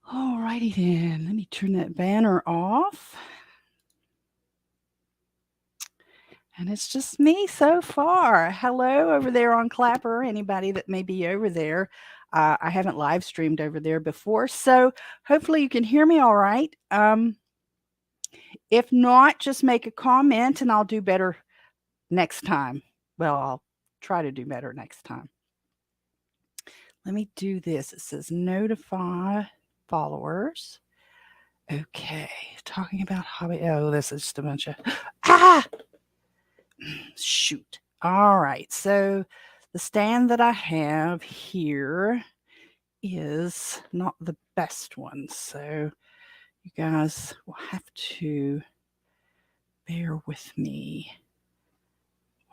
All righty then. Let me turn that banner off. And it's just me so far. Hello over there on Clapper, anybody that may be over there. I haven't live streamed over there before, so hopefully you can hear me all right. If not, just make a comment and I'll do better next time. Well, I'll try to do better next time. Let me do this. It says notify followers. Okay, talking about hobby. Oh, this is just a bunch of shoot. All right, so the stand that I have here is not the best one, so you guys will have to bear with me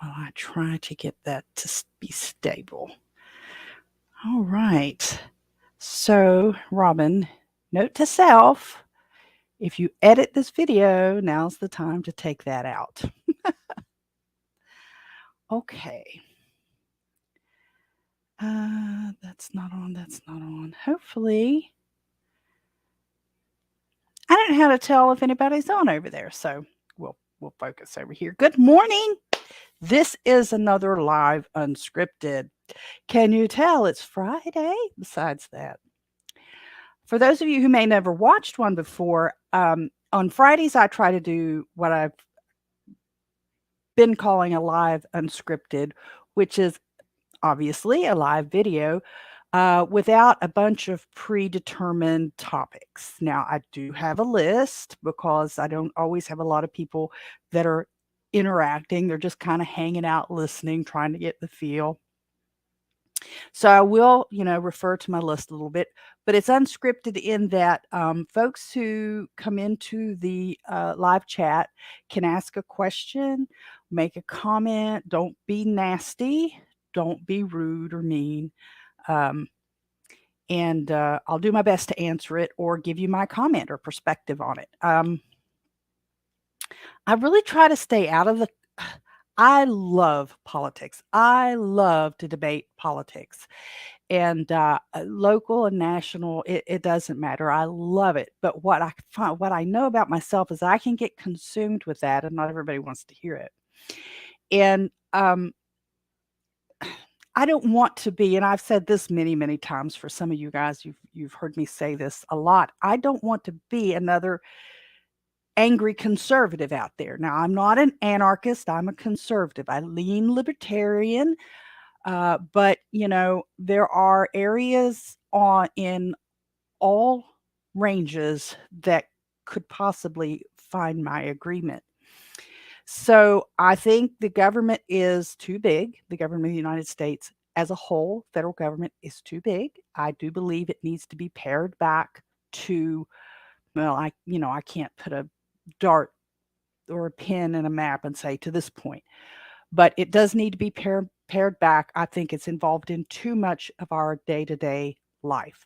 while I try to get that to be stable. All right, so Robin, note to self, if you edit this video, now's the time to take that out. Okay. That's not on, that's not on. Hopefully, I don't know how to tell if anybody's on over there, so we'll focus over here. Good morning. This is another live unscripted. Can you tell it's Friday? Besides that, for those of you who may never watched one before, on Fridays I try to do what I've been calling a live unscripted, which is obviously a live video without a bunch of predetermined topics. Now, I do have a list because I don't always have a lot of people that are interacting. They're just kind of hanging out, listening, trying to get the feel. So I will, refer to my list a little bit, but it's unscripted in that folks who come into the live chat can ask a question, make a comment. Don't be nasty. Don't be rude or mean. And I'll do my best to answer it or give you my comment or perspective on it. I really try to stay out of the. I love politics. I love to debate politics, and local and national. It doesn't matter. I love it. But what I know about myself is I can get consumed with that, and not everybody wants to hear it. And I don't want to be, and I've said this many, many times for some of you guys, you've heard me say this a lot. I don't want to be another angry conservative out there. Now, I'm not an anarchist, I'm a conservative. I lean libertarian, but there are areas in all ranges that could possibly find my agreement. So I think the government is too big. The government of the United States as a whole, federal government is too big. I do believe it needs to be pared back to, well, I can't put a dart or a pin in a map and say to this point, but it does need to be pared back. I think it's involved in too much of our day-to-day life.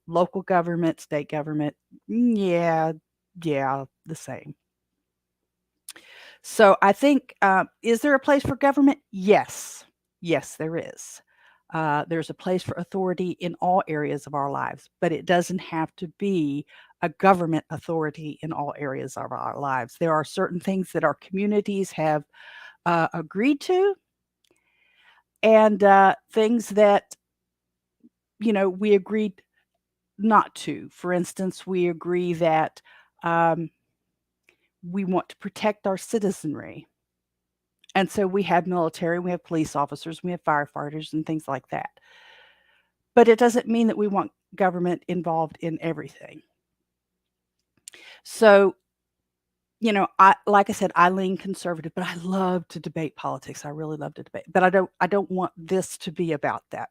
Local government, state government, yeah, the same. So I think, is there a place for government? Yes. Yes, there is. There's a place for authority in all areas of our lives, but it doesn't have to be a government authority in all areas of our lives. There are certain things that our communities have agreed to, and things that, we agreed not to. For instance, we agree that we want to protect our citizenry. And so we have military, we have police officers, we have firefighters and things like that. But it doesn't mean that we want government involved in everything. So, like I said, I lean conservative, but I love to debate politics. I really love to debate, but I don't want this to be about that.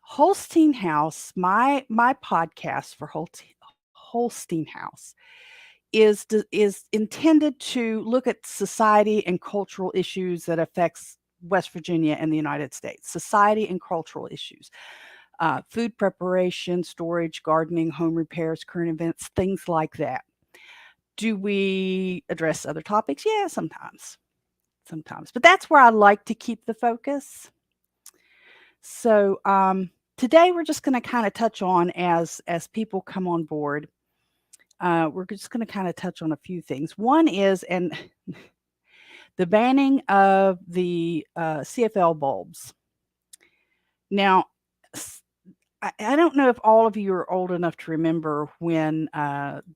Holstein House, my podcast for Holstein House is intended to look at society and cultural issues that affects West Virginia and the United States. Society and cultural issues, food preparation, storage, gardening, home repairs, current events, things like that. Do we address other topics? Yeah, sometimes. But that's where I like to keep the focus. So, today we're just going to kind of touch on as people come on board. We're just going to kind of touch on a few things. One is, and the banning of the CFL bulbs. Now, I don't know if all of you are old enough to remember when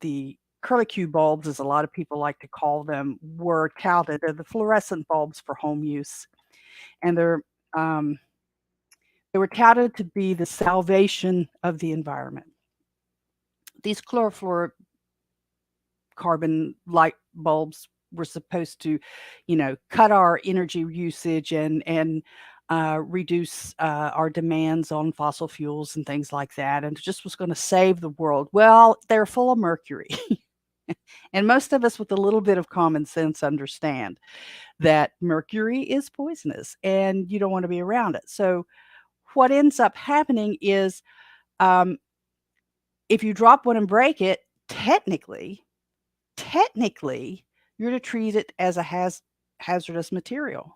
the curlicue bulbs, as a lot of people like to call them, were touted. They're the fluorescent bulbs for home use, and um, they were touted to be the salvation of the environment. These chlorofluorocarbon light bulbs were supposed to, cut our energy usage and reduce our demands on fossil fuels and things like that, and just was going to save the world. Well, they're full of mercury. And most of us with a little bit of common sense understand that mercury is poisonous and you don't want to be around it. So what ends up happening is, um, if you drop one and break it, technically, you're to treat it as a hazardous material.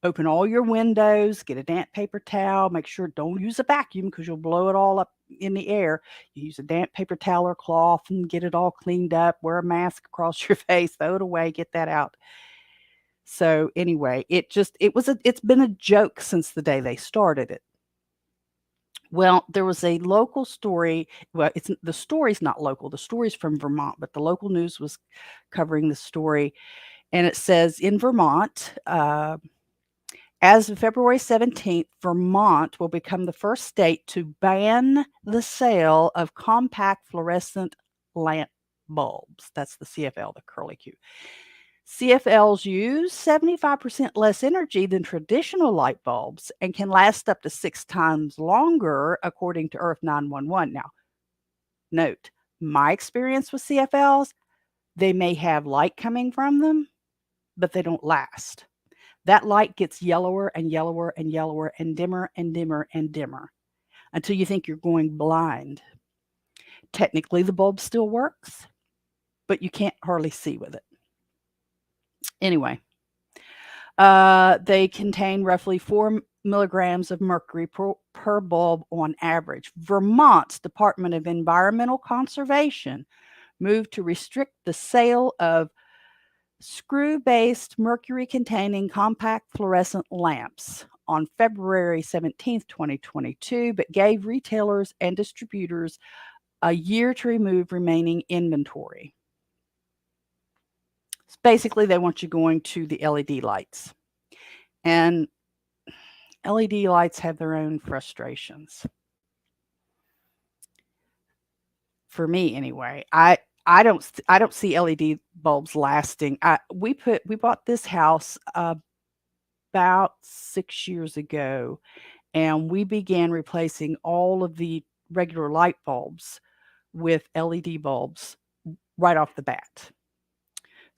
Open all your windows, get a damp paper towel, make sure don't use a vacuum because you'll blow it all up in the air. You use a damp paper towel or cloth and get it all cleaned up, wear a mask across your face, throw it away, get that out. So anyway, it's been a joke since the day they started it. Well, there was a local story. Well, the story's not local. The story's from Vermont, but the local news was covering the story, and it says in Vermont, as of February 17th, Vermont will become the first state to ban the sale of compact fluorescent lamp bulbs. That's the CFL, the curlicue. CFLs use 75% less energy than traditional light bulbs and can last up to 6 times longer, according to Earth 911. Now, note, my experience with CFLs, they may have light coming from them, but they don't last. That light gets yellower and yellower and yellower and dimmer and dimmer and dimmer until you think you're going blind. Technically, the bulb still works, but you can't hardly see with it. Anyway, they contain roughly 4 milligrams of mercury per bulb on average. Vermont's Department of Environmental Conservation moved to restrict the sale of screw-based mercury-containing compact fluorescent lamps on February 17th, 2022, but gave retailers and distributors a year to remove remaining inventory. Basically, they want you going to the LED lights. And LED lights have their own frustrations. For me, anyway, I don't see LED bulbs lasting. We bought this house about 6 years ago, and we began replacing all of the regular light bulbs with LED bulbs right off the bat.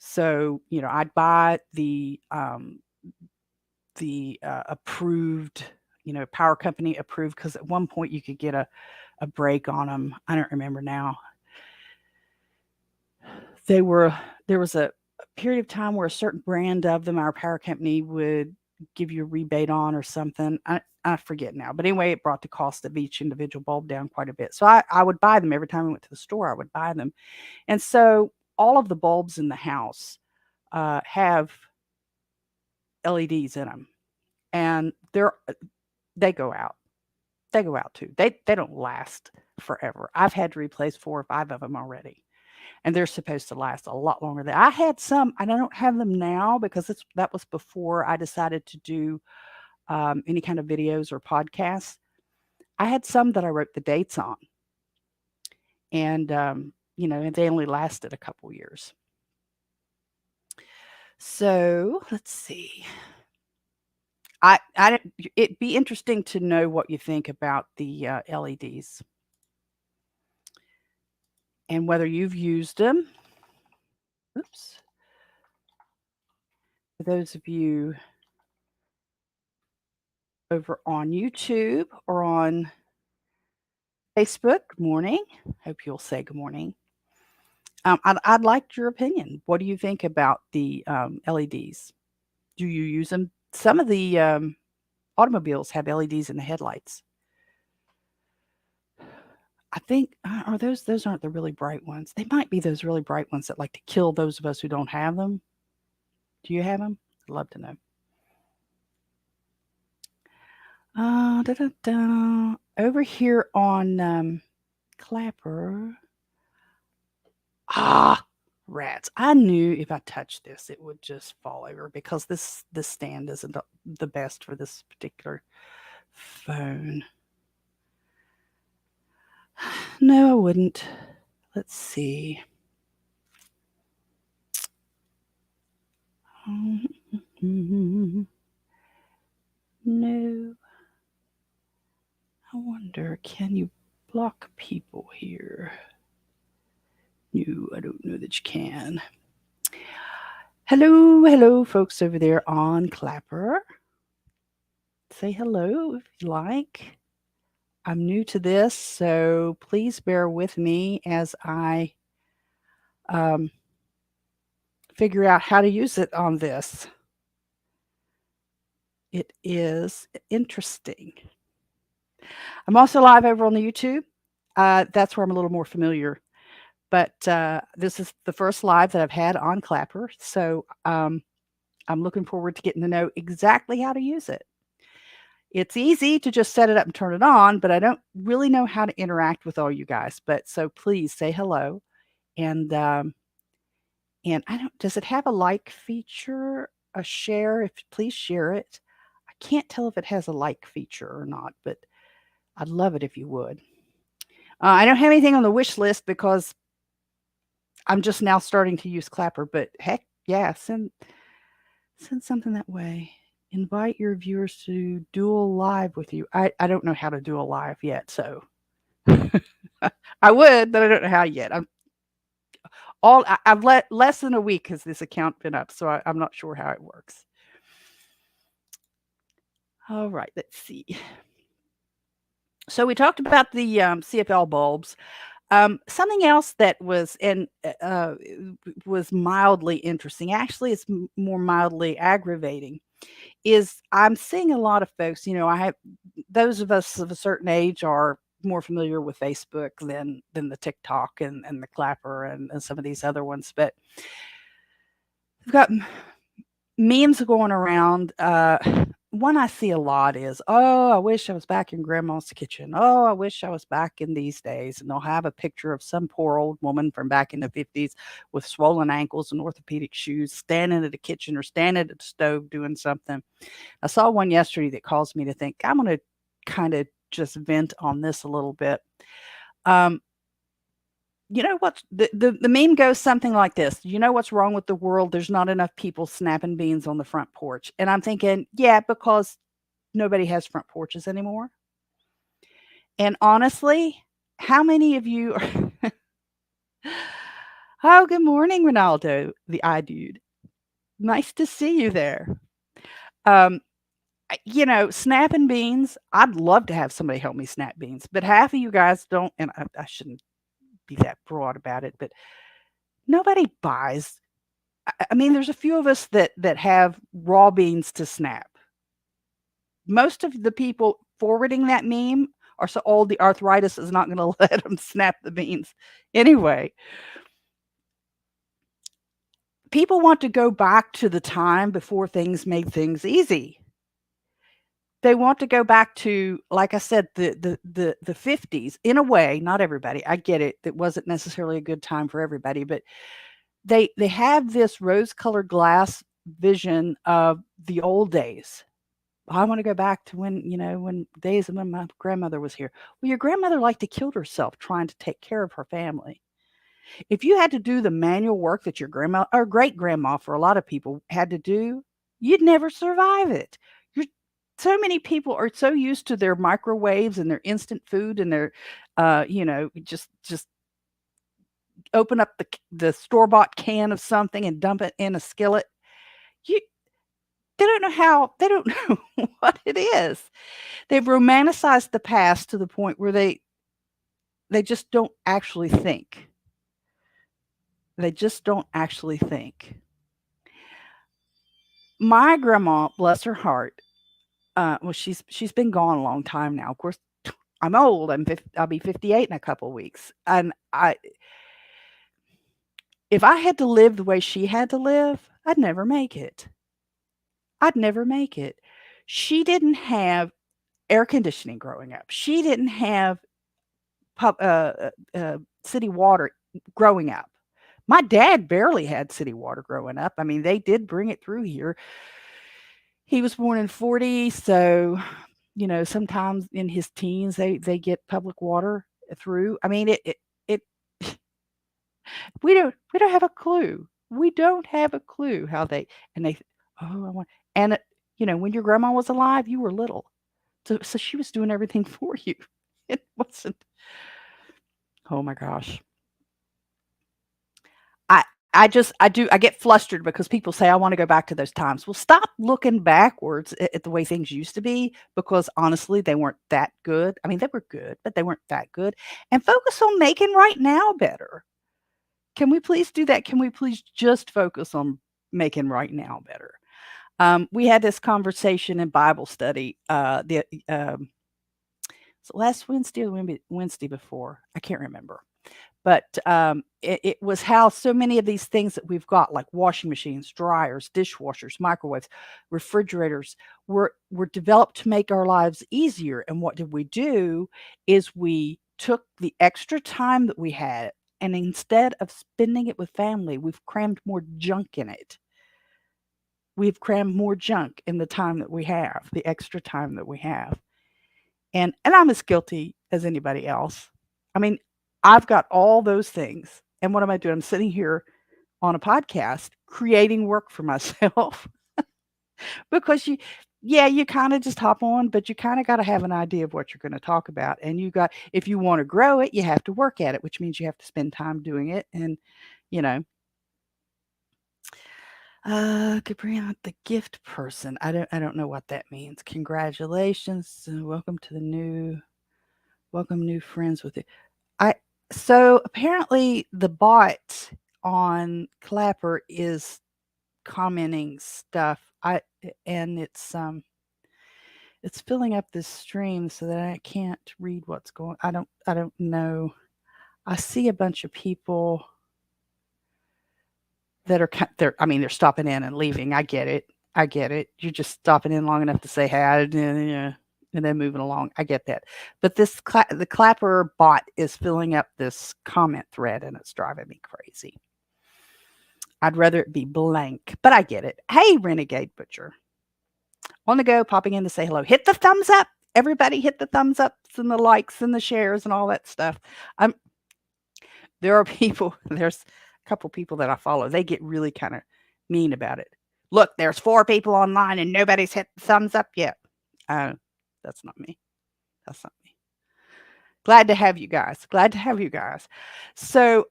So, I'd buy the approved, power company approved, because at one point you could get a break on them. I don't remember now. There was a period of time where a certain brand of them, our power company would give you a rebate on or something. I forget now. But anyway, it brought the cost of each individual bulb down quite a bit. So I would buy them every time we went to the store. I would buy them. And so all of the bulbs in the house have LEDs in them. And they go out. They go out too. They don't last forever. I've had to replace 4 or 5 of them already. And they're supposed to last a lot longer than I had some. I don't have them now because that was before I decided to do any kind of videos or podcasts. I had some that I wrote the dates on, and they only lasted a couple years. So let's see. It'd be interesting to know what you think about the LEDs and whether you've used them. Oops. For those of you over on YouTube or on Facebook, good morning. Hope you'll say good morning. I'd like your opinion. What do you think about the LEDs? Do you use them? Some of the automobiles have LEDs in the headlights. I think are those aren't the really bright ones. They might be those really bright ones that like to kill those of us who don't have them. Do you have them? I'd love to know. Da, da, da. Over here on Clapper. Ah, rats. I knew if I touched this, it would just fall over because this stand isn't the best for this particular phone. No, I wouldn't. Let's see. No. I wonder, can you block people here? No, I don't know that you can. Hello, hello, folks over there on Clapper. Say hello if you like. I'm new to this, so please bear with me as I figure out how to use it on this. It is interesting. I'm also live over on the YouTube. That's where I'm a little more familiar. But this is the first live that I've had on Clapper, so I'm looking forward to getting to know exactly how to use it. It's easy to just set it up and turn it on, but I don't really know how to interact with all you guys. But so please say hello, and I don't. Does it have a like feature, a share? If please share it. I can't tell if it has a like feature or not, but I'd love it if you would. I don't have anything on the wish list because I'm just now starting to use Clapper, but heck yeah, send something that way. Invite your viewers to dual live with you. I don't know how to do a live yet, so I would, but I don't know how yet. I've let less than a week has this account been up, so I'm not sure how it works. All right, let's see. So we talked about the CFL bulbs. Something else that was mildly interesting. Actually, it's more mildly aggravating. Is I'm seeing a lot of folks. I have those of us of a certain age are more familiar with Facebook than the TikTok and the Clapper and some of these other ones. But we've got memes going around. One I see a lot is, "Oh, I wish I was back in grandma's kitchen. Oh, I wish I was back in these days." And they'll have a picture of some poor old woman from back in the 50s with swollen ankles and orthopedic shoes standing at the kitchen or standing at the stove doing something. I saw one yesterday that caused me to think, I'm going to kind of just vent on this a little bit. Um, you know what? The meme goes something like this. You know what's wrong with the world? There's not enough people snapping beans on the front porch. And I'm thinking, yeah, because nobody has front porches anymore. And honestly, how many of you are Oh, good morning, Ronaldo, the dude. Nice to see you there. Um, snapping beans, I'd love to have somebody help me snap beans, but half of you guys don't, and I shouldn't be that broad about it, but nobody buys. I mean, there's a few of us that have raw beans to snap. Most of the people forwarding that meme are so old the arthritis is not going to let them snap the beans. Anyway, people want to go back to the time before things made things easy. They want to go back to, like I said, the 50s in a way, not everybody. I get it. It wasn't necessarily a good time for everybody, but they have this rose-colored glass vision of the old days. I want to go back to when days when my grandmother was here. Well, your grandmother liked to kill herself trying to take care of her family. If you had to do the manual work that your grandma or great grandma for a lot of people had to do, you'd never survive it. You're So many people are so used to their microwaves and their instant food and their just open up the store-bought can of something and dump it in a skillet. You They don't know how, they don't know what it is. They've romanticized the past to the point where they just don't actually think. They just don't actually think. My grandma, bless her heart, well, she's been gone a long time now. Of course, I'm old. I'll be 58 in a couple of weeks. And if I had to live the way she had to live, I'd never make it. I'd never make it. She didn't have air conditioning growing up. She didn't have city water growing up. My dad barely had city water growing up. I mean, they did bring it through here. He was born in 40, so sometimes in his teens they get public water through. I mean, it we don't have a clue. We don't have a clue how and they oh I want and when your grandma was alive, you were little. So she was doing everything for you. It wasn't. Oh my gosh. I I get flustered because people say I want to go back to those times. Well, stop looking backwards at the way things used to be, because honestly, they weren't that good. I mean, they were good, but they weren't that good. And focus on making right now better. Can we please do that? Can we please just focus on making right now better? We had this conversation in Bible study so last Wednesday or Wednesday before. I can't remember. But it was how so many of these things that we've got, like washing machines, dryers, dishwashers, microwaves, refrigerators, were developed to make our lives easier. And what did we do is we took the extra time that we had, and instead of spending it with family, we've crammed more junk in it. We've crammed more junk in the time that we have, the extra time that we have. And I'm as guilty as anybody else. I mean, I've got all those things. And what am I doing? I'm sitting here on a podcast creating work for myself because you kind of just hop on, but you kind of got to have an idea of what you're going to talk about. And if you want to grow it, you have to work at it, which means you have to spend time doing it. And, you know, Gabrielle, the gift person. I don't know what that means. Congratulations. Welcome to welcome new friends with you. So apparently the bot on Clapper is commenting stuff. And it's filling up this stream so that I can't read what's going. I don't know. I see a bunch of people that are I mean, they're stopping in and leaving. I get it. You're just stopping in long enough to say hi, and then moving along. I get that. But the Clapper bot is filling up this comment thread, and it's driving me crazy. I'd rather it be blank, but I get it. Hey, Renegade Butcher. On the go, popping in to say hello. Hit the thumbs up. Everybody hit the thumbs ups and the likes and the shares and all that stuff. There are people, there's a couple people that I follow. They get really kind of mean about it. Look, there's 4 people online and nobody's hit the thumbs up yet. That's not me. That's not me. Glad to have you guys. So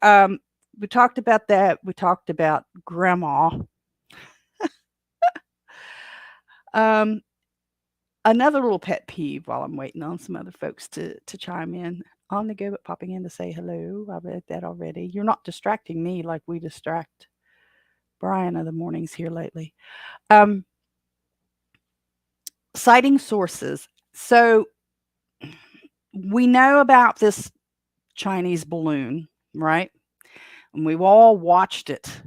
we talked about that. We talked about grandma. Another little pet peeve while I'm waiting on some other folks to chime in. On the go, but popping in to say hello. I read that already. You're not distracting me like we distract Brian of the mornings here lately. Citing sources. So we know about this Chinese balloon, right? And we've all watched it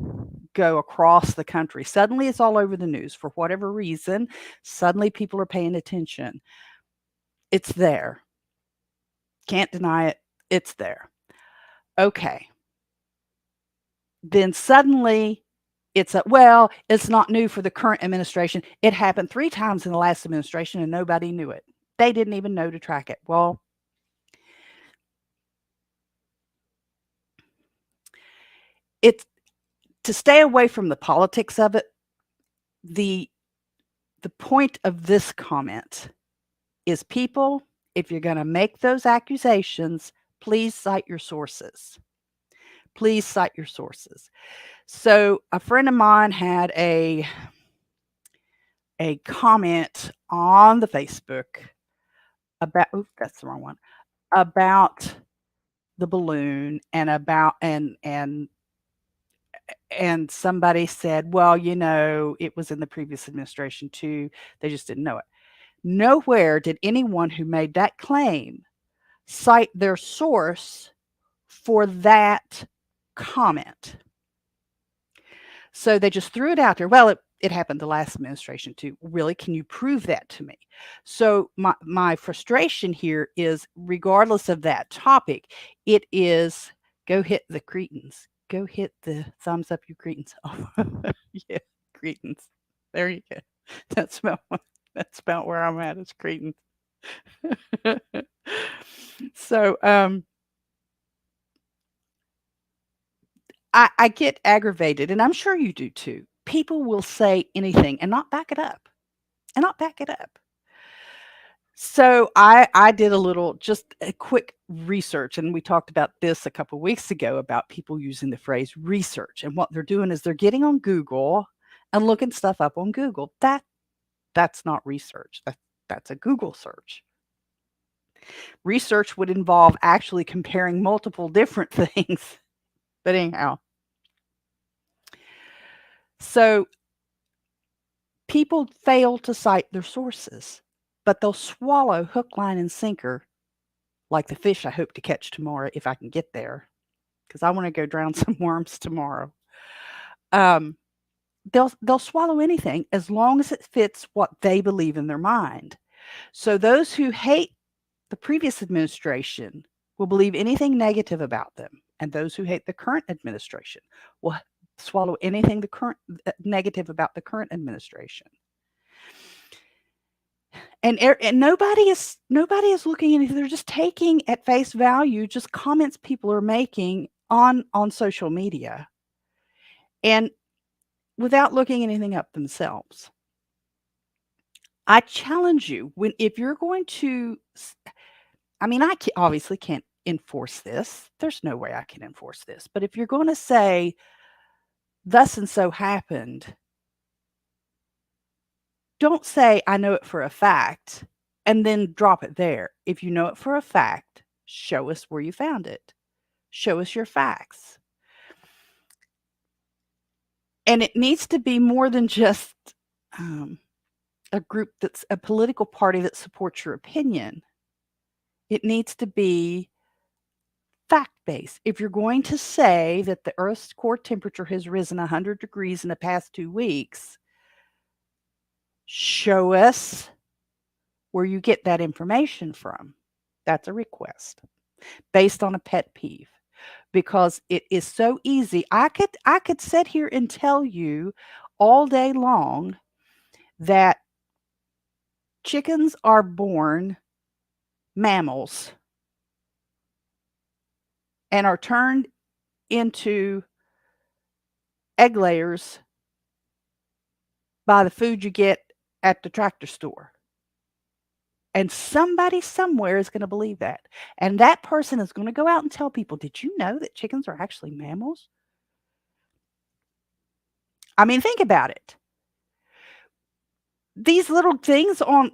go across the country. Suddenly it's all over the news for whatever reason. Suddenly people are paying attention. It's there. Can't deny it. It's there. Okay. Then suddenly it's not new for the current administration. It happened 3 times in the last administration and nobody knew it. They didn't even know to track it. Well, it's to stay away from the politics of it. The point of this comment is, people, if you're going to make those accusations, please cite your sources. Please cite your sources. So a friend of mine had a comment on the Facebook about, that's the wrong one, about the balloon and about, and somebody said, well, it was in the previous administration too. They just didn't know it. Nowhere did anyone who made that claim cite their source for that comment. So they just threw it out there. Well, it happened the last administration too. Really, can you prove that to me? So my frustration here is, regardless of that topic, it is go hit the cretins. Go hit the thumbs up, you cretins. Oh, yeah, cretins. There you go. That's about where I'm at. Is cretins. So I get aggravated, and I'm sure you do too. People will say anything and not back it up, and not back it up. So I did a little, just a quick research, and we talked about this a couple weeks ago about people using the phrase research, and what they're doing is they're getting on Google and looking stuff up on Google. That's not research. That's a Google search. Research would involve actually comparing multiple different things. But anyhow, so people fail to cite their sources, but they'll swallow hook, line, and sinker, like the fish I hope to catch tomorrow if I can get there, because I want to go drown some worms tomorrow. Um, they'll swallow anything as long as it fits what they believe in their mind. So those who hate the previous administration will believe anything negative about them, and those who hate the current administration will swallow anything the current negative about the current administration. And nobody is looking into. They're just taking at face value just comments people are making on social media, and without looking anything up themselves. I challenge you, if you're going to, I mean, obviously can't enforce this. There's no way I can enforce this. But if you're going to say, thus and so happened, don't say, I know it for a fact, and then drop it there. If you know it for a fact, show us where you found it. Show us your facts. And it needs to be more than just a group that's a political party that supports your opinion. It needs to be fact-based. If you're going to say that the Earth's core temperature has risen 100 degrees in the past 2 weeks, show us where you get that information from. That's a request based on a pet peeve, because it is so easy. I could sit here and tell you all day long that chickens are born mammals and are turned into egg layers by the food you get at the tractor store. And somebody somewhere is going to believe that. And that person is going to go out and tell people, did you know that chickens are actually mammals? I mean, think about it. These little things on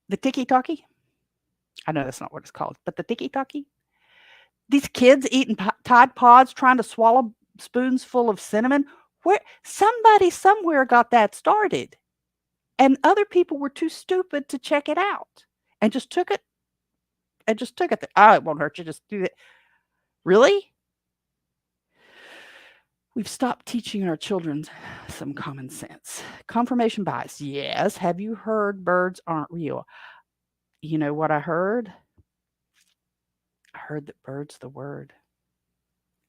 the tiki-talkie. I know that's not what it's called, but the tiki-talkie. These kids eating Tide Pods, trying to swallow spoons full of cinnamon. Where somebody somewhere got that started, and other people were too stupid to check it out, and just took it. Oh, it won't hurt you. Just do it. Really? We've stopped teaching our children some common sense. Confirmation bias. Yes. Have you heard birds aren't real? You know what I heard? I heard that bird's the word.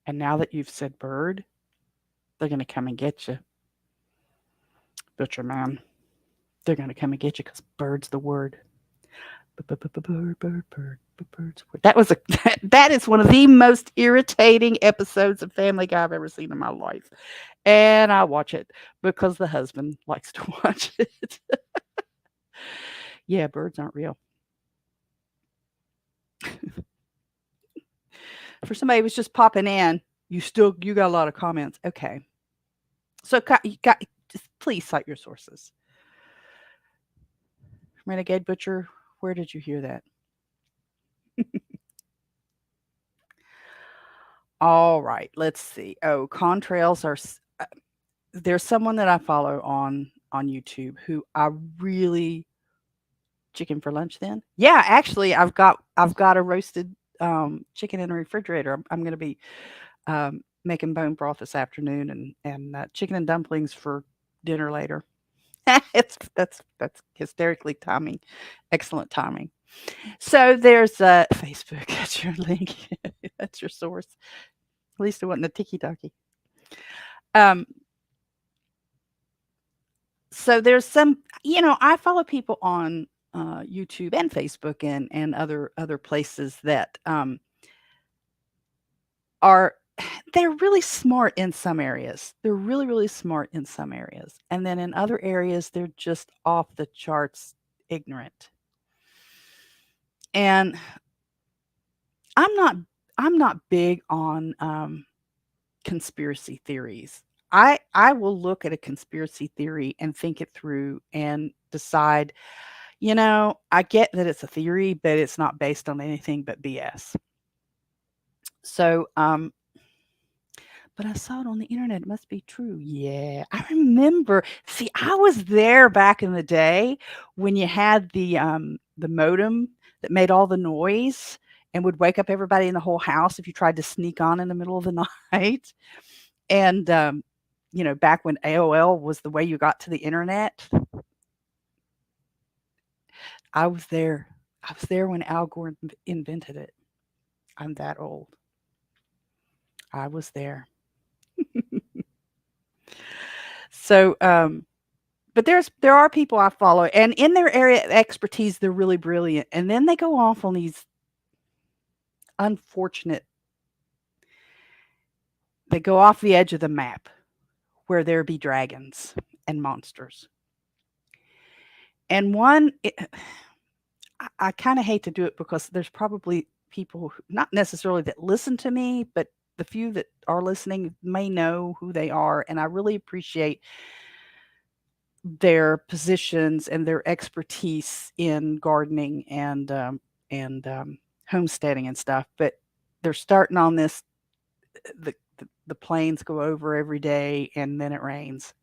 And now that you've said bird, they're going to come and get you. Butcher man. They're going to come and get you because bird's the word. Bird's word. That is one of the most irritating episodes of Family Guy I've ever seen in my life. And I watch it because the husband likes to watch it. Yeah, birds aren't real. For somebody who was just popping in, you got a lot of comments. Okay. So please cite your sources. Renegade Butcher, where did you hear that? All right, let's see. Oh, contrails are. There's someone that I follow on YouTube who I really chicken for lunch then? Yeah, actually, I've got a roasted chicken in the refrigerator. I'm going to be making bone broth this afternoon and chicken and dumplings for dinner later. That's hysterically timing, excellent timing. So there's Facebook. That's your link. That's your source. At least it wasn't a tiki talkie. Um, so there's some, I follow people on YouTube and Facebook and other places that are they're really smart in some areas. They're really really smart in some areas, and then in other areas they're just off the charts ignorant. And I'm not I'm not big on conspiracy theories. I will look at a conspiracy theory and think it through and decide, I get that it's a theory, but it's not based on anything but BS. So, but I saw it on the internet. It must be true. Yeah, I remember. See, I was there back in the day when you had the modem that made all the noise and would wake up everybody in the whole house if you tried to sneak on in the middle of the night. And back when AOL was the way you got to the internet, I was there. I was there when Al Gore invented it. I'm that old. I was there. So, but there are people I follow, and in their area of expertise, they're really brilliant. And then they go off on these unfortunate. They go off the edge of the map where there be dragons and monsters. And one, I kind of hate to do it because there's probably people, not necessarily that listen to me, but the few that are listening may know who they are, and I really appreciate their positions and their expertise in gardening and homesteading and stuff. But they're starting on this. The planes go over every day, and then it rains,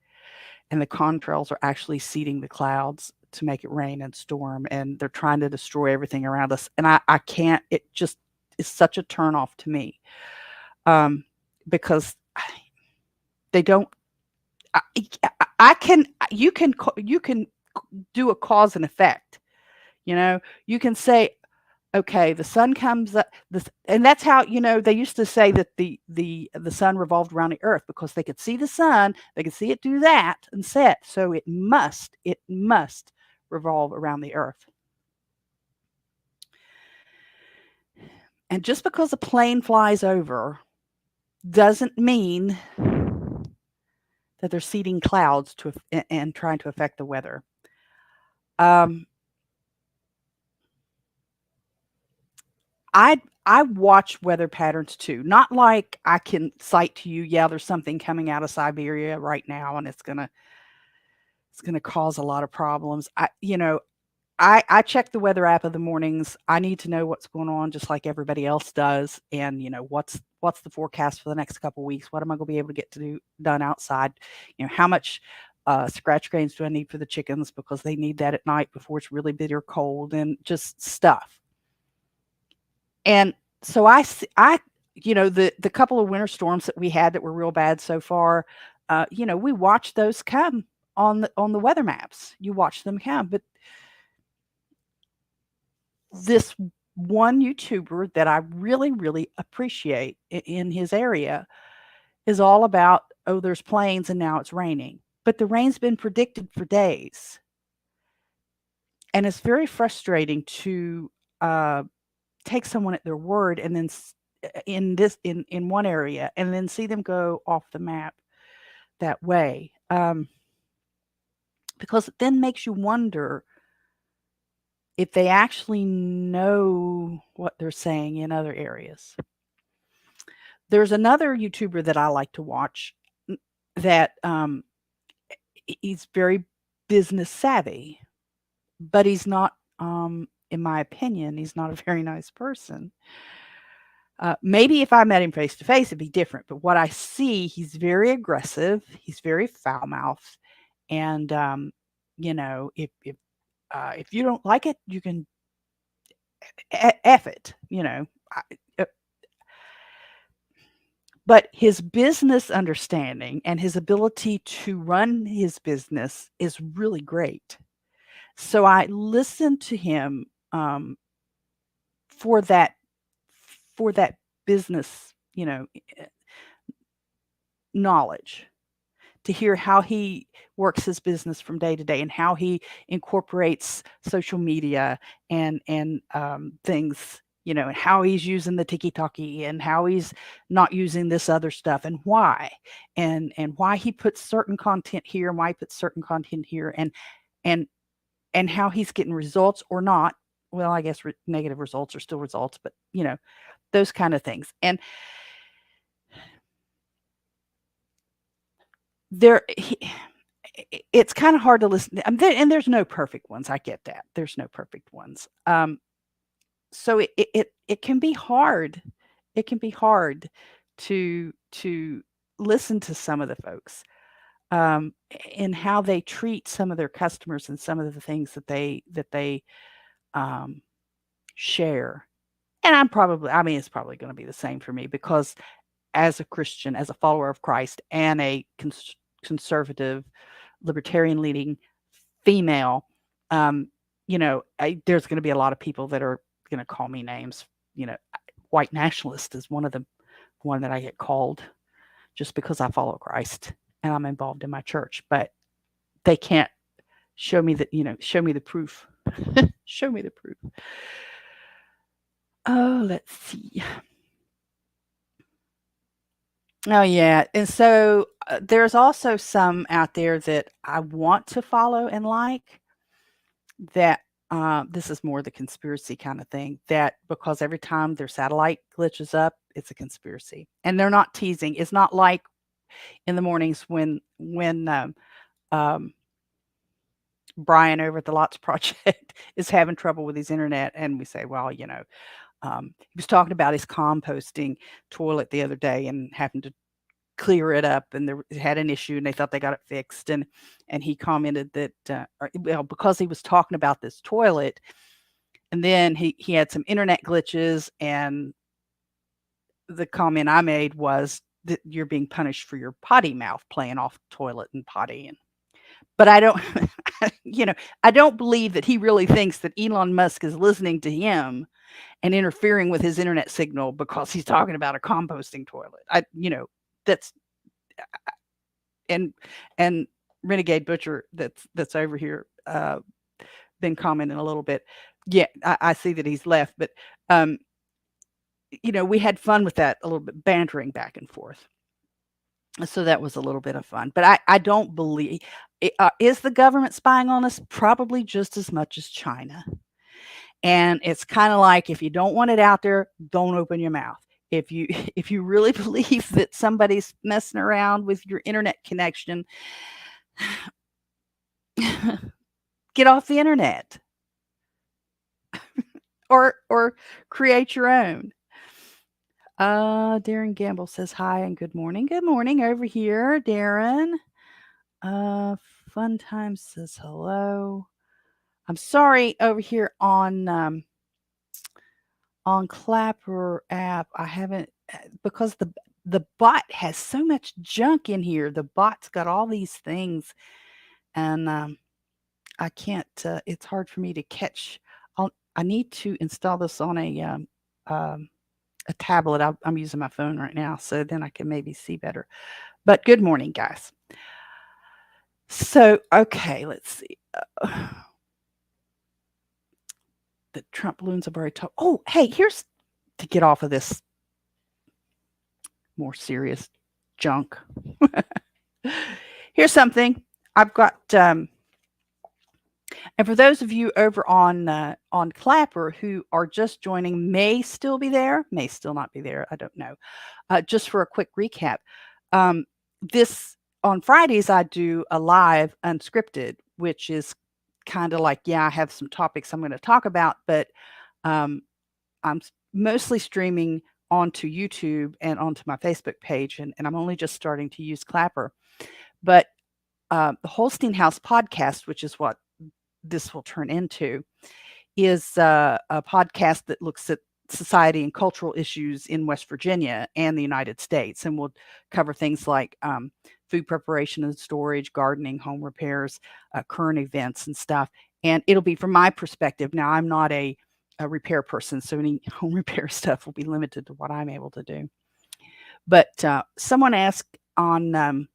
and the contrails are actually seeding the clouds to make it rain and storm, and they're trying to destroy everything around us. And I can't. It just is such a turnoff to me, because they don't. I can. You can do a cause and effect. You can say, okay, the sun comes up, and that's how they used to say that the sun revolved around the earth because they could see the sun, they could see it do that and set, so it must revolve around the earth. And just because a plane flies over doesn't mean that they're seeding clouds and trying to affect the weather. Um, I watch weather patterns too. Not like I can cite to you, yeah, there's something coming out of Siberia right now and it's gonna cause a lot of problems. I check the weather app of the mornings. I need to know what's going on just like everybody else does. And what's the forecast for the next couple weeks? What am I gonna be able to get to done outside? How much scratch grains do I need for the chickens because they need that at night before it's really bitter cold and just stuff. And so the couple of winter storms that we had that were real bad so far, we watched those come on the weather maps. You watch them come, but this one YouTuber that I really really appreciate in his area is all about, oh, there's planes and now it's raining, but the rain's been predicted for days, and it's very frustrating to uh, take someone at their word and then in one area and then see them go off the map that way, because it then makes you wonder if they actually know what they're saying in other areas. There's another YouTuber that I like to watch that he's very business savvy, but he's not, in my opinion, he's not a very nice person. Maybe if I met him face to face, it'd be different. But what I see, he's very aggressive. He's very foul mouthed, and if If you don't like it, you can F it, you know. Uh, But his business understanding and his ability to run his business is really great. So I listened to him for that for that business, knowledge, to hear how he works his business from day to day and how he incorporates social media and things, and how he's using the tiki-taki and how he's not using this other stuff and why, and why he puts certain content here and why he puts certain content here, and and how he's getting results or not. Well, I guess negative results are still results, but those kind of things. And there, it's kind of hard to listen to, and there's no perfect ones. I get that. There's no perfect ones. So it can be hard. It can be hard to listen to some of the folks, and how they treat some of their customers and some of the things that they um, share. And I mean, it's probably going to be the same for me because as a Christian, as a follower of Christ, and a conservative, libertarian leading female, there's going to be a lot of people that are going to call me names. White nationalist is one that I get called just because I follow Christ and I'm involved in my church, but they can't show me show me the proof. Show me the proof. Oh, let's see. Oh, yeah, and so, there's also some out there that I want to follow and like that, this is more the conspiracy kinda thing, that because every time their satellite glitches up, it's a conspiracy, and they're not teasing. It's not like in the mornings when um, Brian over at the Lots Project is having trouble with his internet, and we say, "Well, he was talking about his composting toilet the other day and having to clear it up, and it had an issue and they thought they got it fixed, and he commented that well, because he was talking about this toilet, and then he had some internet glitches, and the comment I made was that you're being punished for your potty mouth playing off toilet and potty. And but I don't I don't believe that he really thinks that Elon Musk is listening to him and interfering with his internet signal because he's talking about a composting toilet. That's and and Renegade Butcher that's over here, been commenting a little bit. Yeah, I see that he's left, but um, we had fun with that a little bit, bantering back and forth. So that was a little bit of fun. But I don't believe is the government spying on us? Probably just as much as China. And it's kind of like if you don't want it out there, don't open your mouth. If you if you really believe that somebody's messing around with your internet connection, get off the internet or create your own. Darren Gamble says hi and good morning. Good morning over here, Darren. Fun Time says hello. I'm sorry over here on Clapper app. I haven't because the bot has so much junk in here. The bot's got all these things, and I can't. It's hard for me to catch. I need to install this on a tablet. I'm using my phone right now, so then I can maybe see better. But good morning, guys. So, okay, let's see. The Trump balloons have already talked. Oh, hey, here's to get off of this more serious junk. Here's something I've got. And for those of you over on Clapper who are just joining, may still be there, may still not be there. I don't know. Just for a quick recap, this on Fridays I do a live unscripted, which is kind of like, yeah, I have some topics I'm going to talk about, but I'm mostly streaming onto YouTube and onto my Facebook page, and I'm only just starting to use Clapper. But the Holstein House podcast, which is what this will turn into is a podcast that looks at society and cultural issues in West Virginia and the United States. And we'll cover things like food preparation and storage, gardening, home repairs, current events and stuff. And it'll be from my perspective. Now, I'm not a repair person, so any home repair stuff will be limited to what I'm able to do. But someone asked on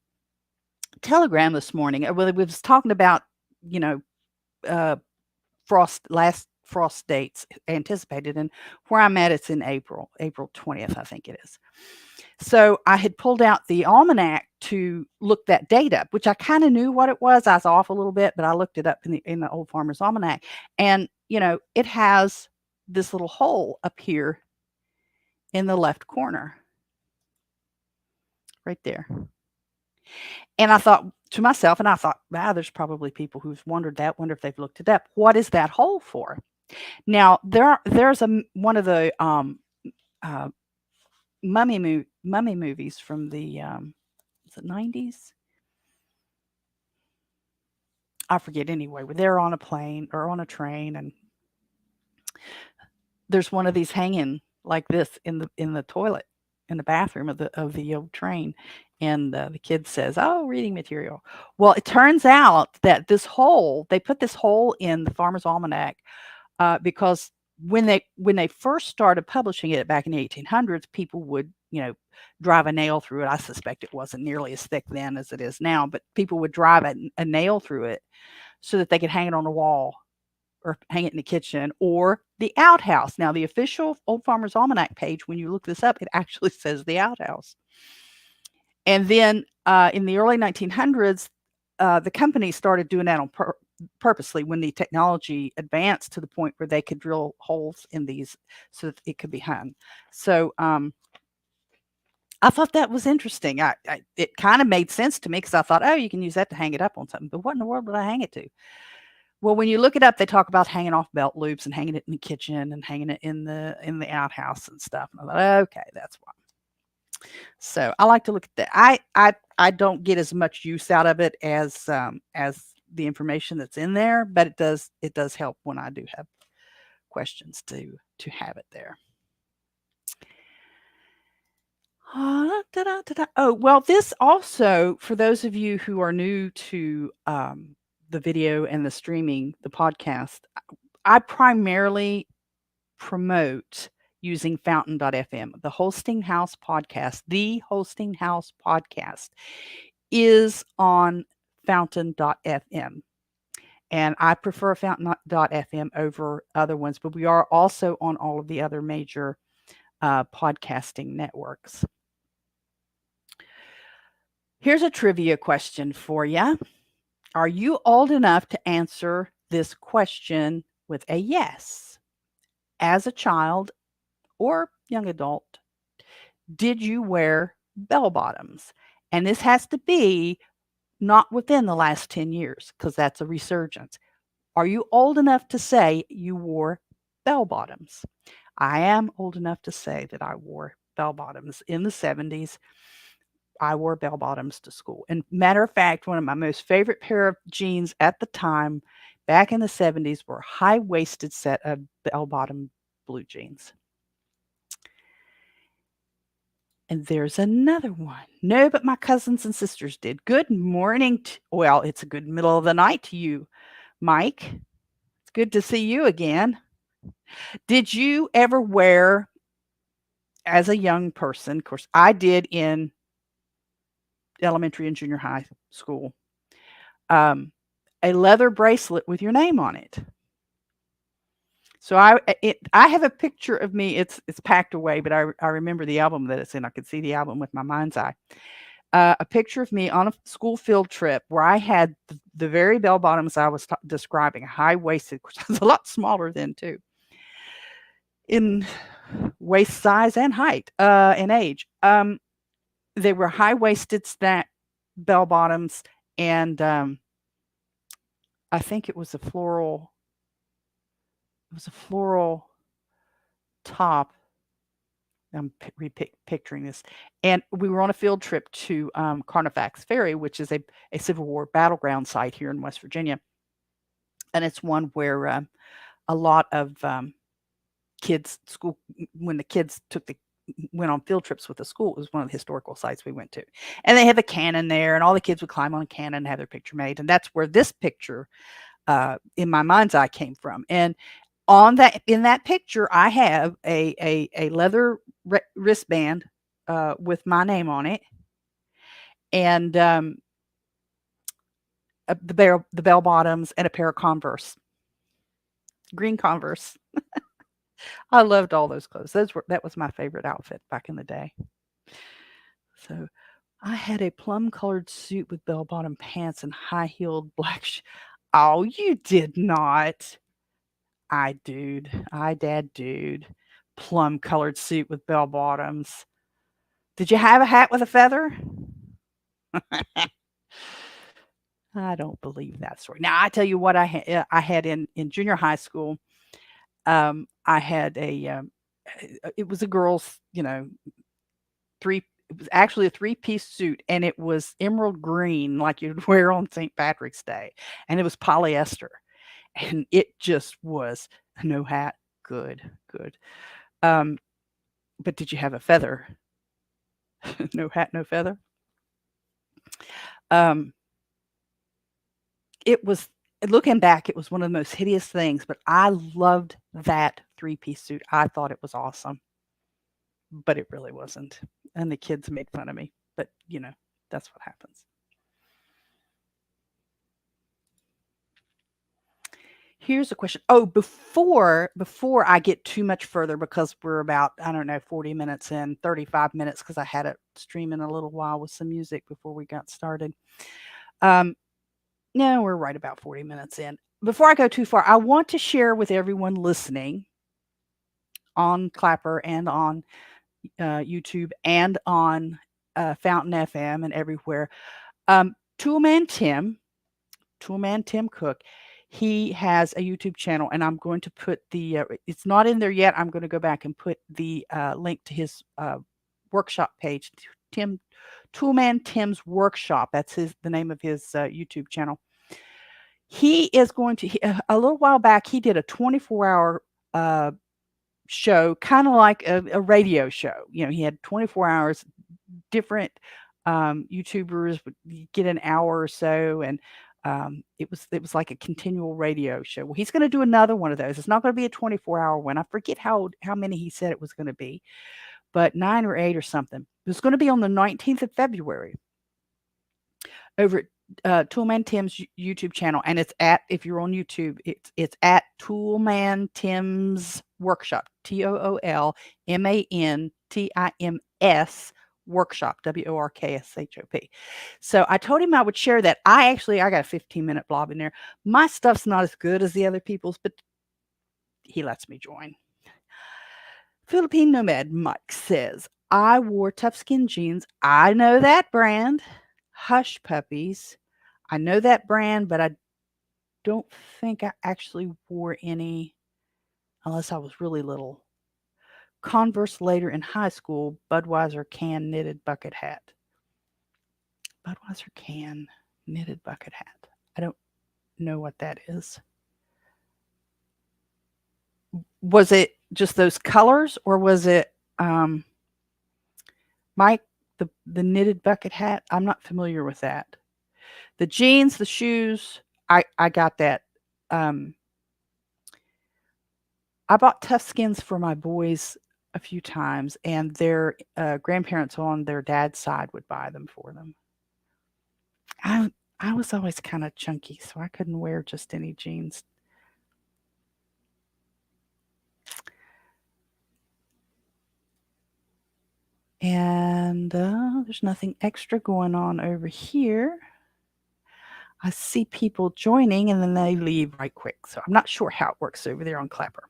Telegram this morning, well, we was talking about, you know, uh, last frost dates anticipated, and where I'm at, it's in April 20th, I think it is. So I had pulled out the almanac to look that date up, which I kind of knew what it was. I was off a little bit, but I looked it up in the Old Farmer's Almanac, and it has this little hole up here in the left corner, right there. And I thought to myself, and I thought, wow, there's probably people who've wondered that, wonder if they've looked it up. What is that hole for? Now, there's one of the uh, mummy movies from the is it 90s? I forget anyway. Where they're on a plane or on a train, and there's one of these hanging like this in the toilet in the bathroom of the old train, and the kid says, "Oh, reading material." Well, it turns out that they put this hole in the Farmer's Almanac because when they first started publishing it back in the 1800s, people would drive a nail through it. I suspect it wasn't nearly as thick then as it is now, but people would drive a nail through it so that they could hang it on the wall or hang it in the kitchen or the outhouse. Now, the official Old Farmer's Almanac page, when you look this up, it actually says the outhouse. And then in the early 1900s, the company started doing that on purposely when the technology advanced to the point where they could drill holes in these so that it could be hung. So I thought that was interesting. It kind of made sense to me because I thought, oh, you can use that to hang it up on something. But what in the world would I hang it to? Well, when you look it up, they talk about hanging off belt loops and hanging it in the kitchen and hanging it in the outhouse and stuff. And I thought, okay, that's why. So I like to look at that. I don't get as much use out of it as the information that's in there, but it does help when I do have questions to have it there. Oh, well, this also, for those of you who are new to the video and the streaming, the podcast, I primarily promote using fountain.fm. The Holstein House podcast, the Holstein House podcast, is on fountain.fm. And I prefer fountain.fm over other ones, but we are also on all of the other major podcasting networks. Here's a trivia question for you. Are you old enough to answer this question with a yes? As a child or young adult, did you wear bell bottoms? And this has to be not within the last 10 years because that's a resurgence. Are you old enough to say you wore bell bottoms? I am old enough to say that I wore bell bottoms in the 70s. I wore bell bottoms to school. And matter of fact, one of my most favorite pair of jeans at the time, back in the 70s, were high-waisted set of bell bottom blue jeans. And there's another one. No, but my cousins and sisters did. Good morning. Well, it's a good middle of the night to you, Mike. It's good to see you again. Did you ever wear, as a young person, of course, I did in elementary and junior high school, a leather bracelet with your name on it? So I have a picture of me. It's packed away, but I remember the album that it's in. I could see the album with my mind's eye. A picture of me on a school field trip where I had the very bell bottoms I was describing, high-waisted, which was a lot smaller then too, in waist size and height and age. They were high-waisted bell bottoms, and I think it was a floral. It was a floral top. I'm picturing this. And we were on a field trip to Carnifax Ferry, which is a Civil War battleground site here in West Virginia. and it's one where a lot of kids school when the kids went on field trips with the school. It was one of the historical sites we went to, and they have a cannon there, and all the kids would climb on a cannon and have their picture made, and that's where this picture in my mind's eye came from. And in that picture, I have a leather wristband with my name on it, and the bell bottoms, and a pair of Converse, green Converse. I loved all those clothes. That was my favorite outfit back in the day. So I had a plum colored suit with bell bottom pants and high heeled black. Oh, you did not. Dude. Plum colored suit with bell bottoms. Did you have a hat with a feather? I don't believe that story. Now I tell you what I had in junior high school. I had it was a girl's, three. It was actually a three-piece suit, and it was emerald green, like you'd wear on St. Patrick's Day, and it was polyester, and it just was no hat, good, good. Um, but did you have a feather? No hat, no feather. Um, it was looking back, it was one of the most hideous things, but I loved that three-piece suit. I thought it was awesome, but it really wasn't. And the kids made fun of me, but that's what happens. Here's a question. Oh, before I get too much further, because we're about, I don't know, 40 minutes in, 35 minutes, because I had it streaming a little while with some music before we got started. No, we're right about 40 minutes in. Before I go too far, I want to share with everyone listening on Clapper and on YouTube and on Fountain FM and everywhere. Toolman Tim Cook, he has a YouTube channel, and I'm going to put it's not in there yet. I'm going to go back and put the link to his workshop page, Toolman Tim's Workshop. That's the name of his YouTube channel. He is going to, a little while back, he did a 24-hour show, kind of like a radio show. He had 24 hours, different YouTubers would get an hour or so, and it was like a continual radio show. Well, he's going to do another one of those. It's not going to be a 24-hour one. I forget how many he said it was going to be, but 9 or 8 or something. It's going to be on the 19th of February over at Toolman Tim's YouTube channel, and it's if you're on YouTube, it's at Toolman Tim's Workshop, TOOLMANTIMS Workshop, WORKSHOP. So I told him I would share that. I got a 15-minute blob in there. My stuff's not as good as the other people's, but he lets me join. Philippine Nomad Mike says, I wore tough skin jeans. I know that brand. Hush Puppies. I know that brand, but I don't think I actually wore any unless I was really little. Converse later in high school, Budweiser can knitted bucket hat. Budweiser can knitted bucket hat. I don't know what that is. Was it just those colors, or was it Mike, the knitted bucket hat? I'm not familiar with that. The jeans, the shoes, I got that. I bought tough skins for my boys a few times, and their grandparents on their dad's side would buy them for them. I was always kind of chunky, so I couldn't wear just any jeans. And there's nothing extra going on over here. I see people joining, and then they leave right quick. So I'm not sure how it works over there on Clapper.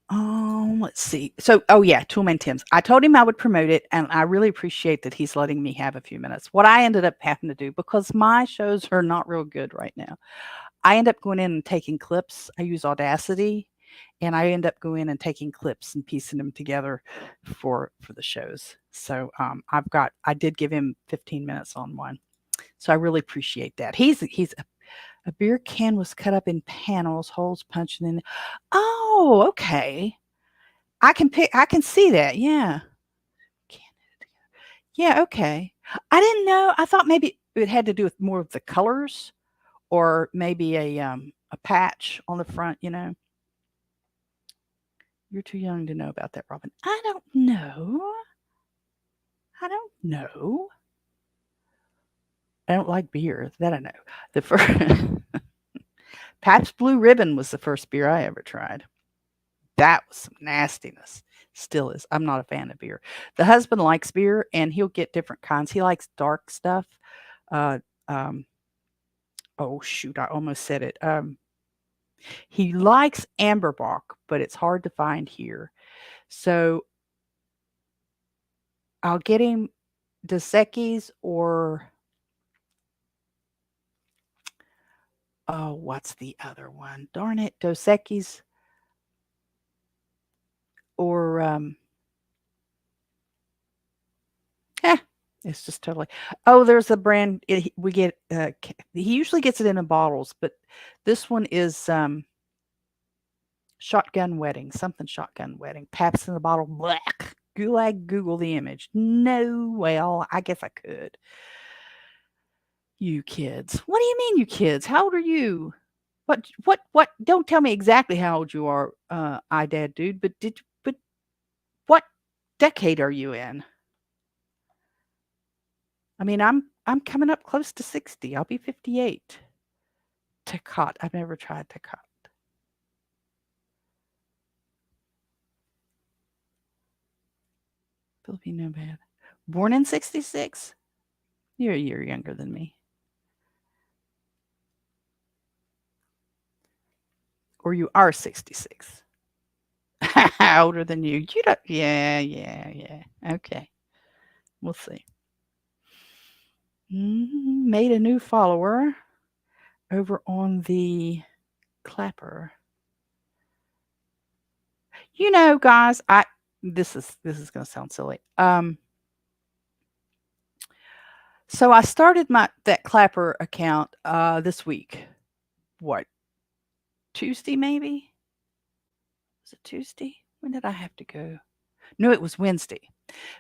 Let's see. So, Toolman Tim's. I told him I would promote it, and I really appreciate that he's letting me have a few minutes. What I ended up having to do, because my shows are not real good right now, I end up going in and taking clips. I use Audacity, and I end up going in and taking clips and piecing them together for the shows. So I did give him 15 minutes on one. So I really appreciate that. He's a beer can was cut up in panels, holes punched in. Oh, okay. I can see that. Yeah. Can- Yeah, okay. I didn't know. I thought maybe it had to do with more of the colors or maybe a patch on the front, you know. You're too young to know about that, Robin. I don't know. I don't know. I don't like beer. That I know. The first Pabst Blue Ribbon was the first beer I ever tried. That was some nastiness. Still is. I'm not a fan of beer. The husband likes beer and he'll get different kinds. He likes dark stuff. Uh, um, oh shoot, I almost said it. He likes Amberbach, but it's hard to find here. So I'll get him Dos Equis or oh, what's the other one? Darn it, Dos Equis or eh, it's just totally. Oh, there's a brand we get. He usually gets it in bottles, but this one is Shotgun Wedding, something Shotgun Wedding. Paps in the bottle, black. Gulag, Google the image. No, well, I guess I could. You kids. What do you mean, you kids? How old are you? What? Don't tell me exactly how old you are, iDad dude. But what decade are you in? I mean, I'm coming up close to 60. I'll be 58. Tecate. I've never tried Tecate. Filipino band. Born in 66? You're a year younger than me. Or you are 66. Older than you. You don't. Yeah. Okay. We'll see. Made a new follower over on the Clapper. You know, guys, this is gonna sound silly. So I started my that Clapper account this week. What, Tuesday maybe? Was it Tuesday? When did I have to go? No, it was Wednesday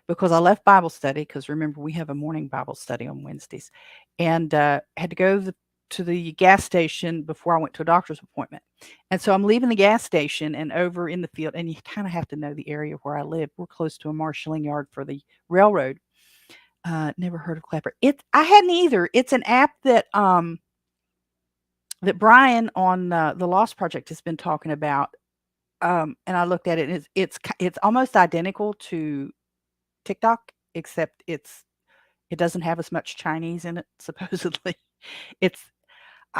because I left Bible study because remember we have a morning Bible study on Wednesdays, and had to go to the gas station before I went to a doctor's appointment. And so I'm leaving the gas station and over in the field, and you kind of have to know the area where I live. We're close to a marshalling yard for the railroad. Never heard of Clapper. I hadn't either. It's an app that Brian on the Lost Project has been talking about. And I looked at it, and it's almost identical to TikTok, except it doesn't have as much Chinese in it, supposedly. It's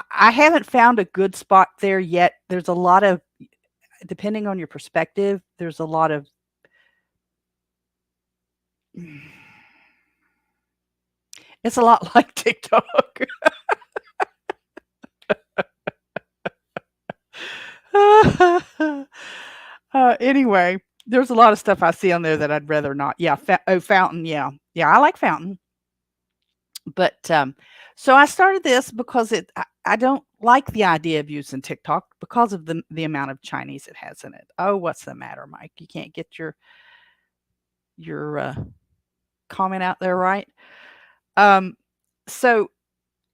I haven't found a good spot there yet. There's a lot of depending on your perspective, there's a lot of it's a lot like TikTok. Anyway, there's a lot of stuff I see on there that I'd rather not. Yeah, Fountain, yeah. Yeah, I like Fountain. But so I started this because I don't like the idea of using TikTok because of the amount of Chinese it has in it. Oh, what's the matter, Mike? You can't get your comment out there, right? Um, so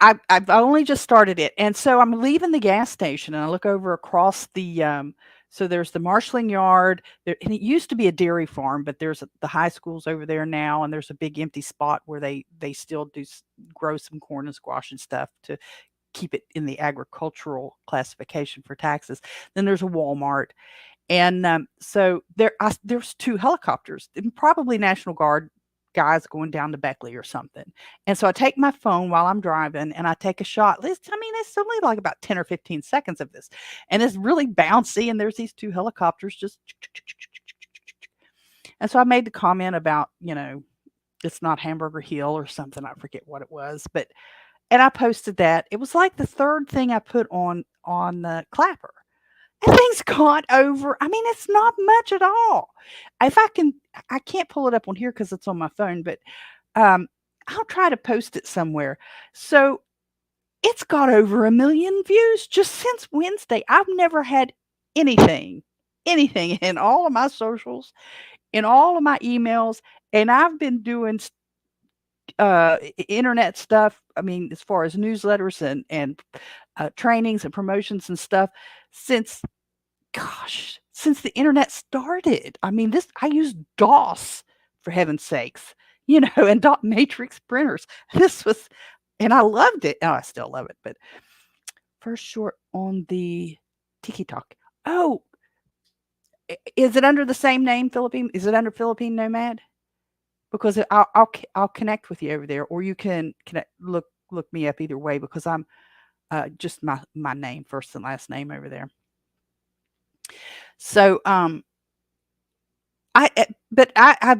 I've only just started it, and so I'm leaving the gas station, and I look over across the so there's the marshalling yard there, and it used to be a dairy farm, but the high school's over there now, and there's a big empty spot where they still do grow some corn and squash and stuff to keep it in the agricultural classification for taxes. Then there's a Walmart, and so there's two helicopters, and probably National Guard guys going down to Beckley or something. And so I take my phone while I'm driving and I take a shot. I mean, it's only like about 10 or 15 seconds of this. And it's really bouncy. And there's these two helicopters just. And so I made the comment about, it's not Hamburger Hill or something. I forget what it was. And I posted that. It was like the third thing I put on the Clapper. And things got over. I mean, it's not much at all. If I can't pull it up on here because it's on my phone, but um, I'll try to post it somewhere. So it's got over 1 million views just since Wednesday. I've never had anything in all of my socials, in all of my emails, and I've been doing internet stuff. I mean, as far as newsletters and trainings and promotions and stuff since, gosh, since the internet started. I mean, this I use DOS for heaven's sakes, and dot matrix printers. This was, and I loved it. Oh, I still love it. But first short on the TikTok. Oh, is it under the same name, Philippine? Is it under Philippine Nomad? Because I'll connect with you over there, or you can connect, look me up either way because I'm just my name, first and last name over there. So I've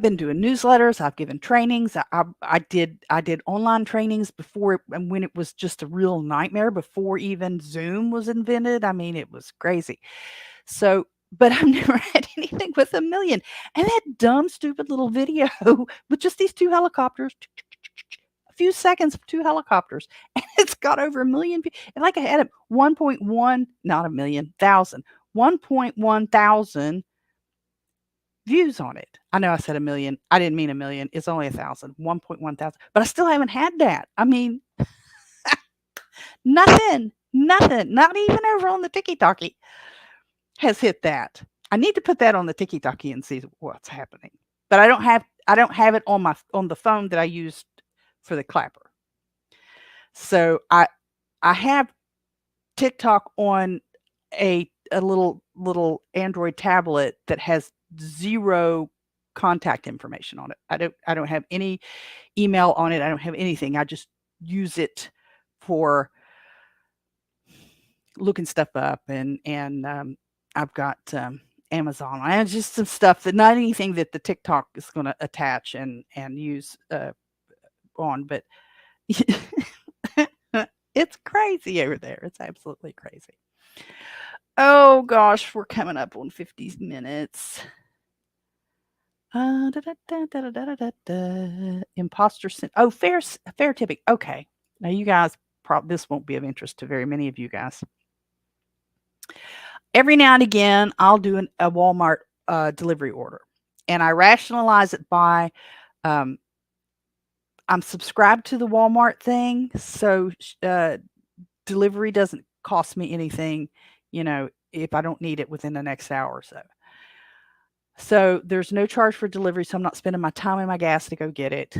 been doing newsletters. I've given trainings. I did online trainings before, and when it was just a real nightmare before even Zoom was invented. I mean, it was crazy. So, but I've never had anything with 1 million. And that dumb, stupid little video with just these two helicopters, a few seconds of two helicopters, and it's got over 1 million. And like I had 1.1, not a million, thousand, 1.1 thousand views on it. I know I said 1 million. I didn't mean 1 million. It's only 1,000, 1.1 thousand. But I still haven't had that. I mean, nothing, not even over on the TikTok has hit that. I need to put that on the TikTok and see what's happening. But I don't have it on the phone that I used for the clapper. So I have TikTok on a little Android tablet that has zero contact information on it. I don't have any email on it. I don't have anything. I just use it for looking stuff up, and I've got Amazon and just some stuff that not anything that the TikTok is going to attach and use on, but it's crazy over there. It's absolutely crazy. Oh gosh, we're coming up on 50 minutes. Imposter syndrome. Oh, fair tipping. Okay, now you guys, this won't be of interest to very many of you guys. Every now and again, I'll do a Walmart delivery order, and I rationalize it by I'm subscribed to the Walmart thing, so delivery doesn't cost me anything, if I don't need it within the next hour or so. So there's no charge for delivery, so I'm not spending my time and my gas to go get it.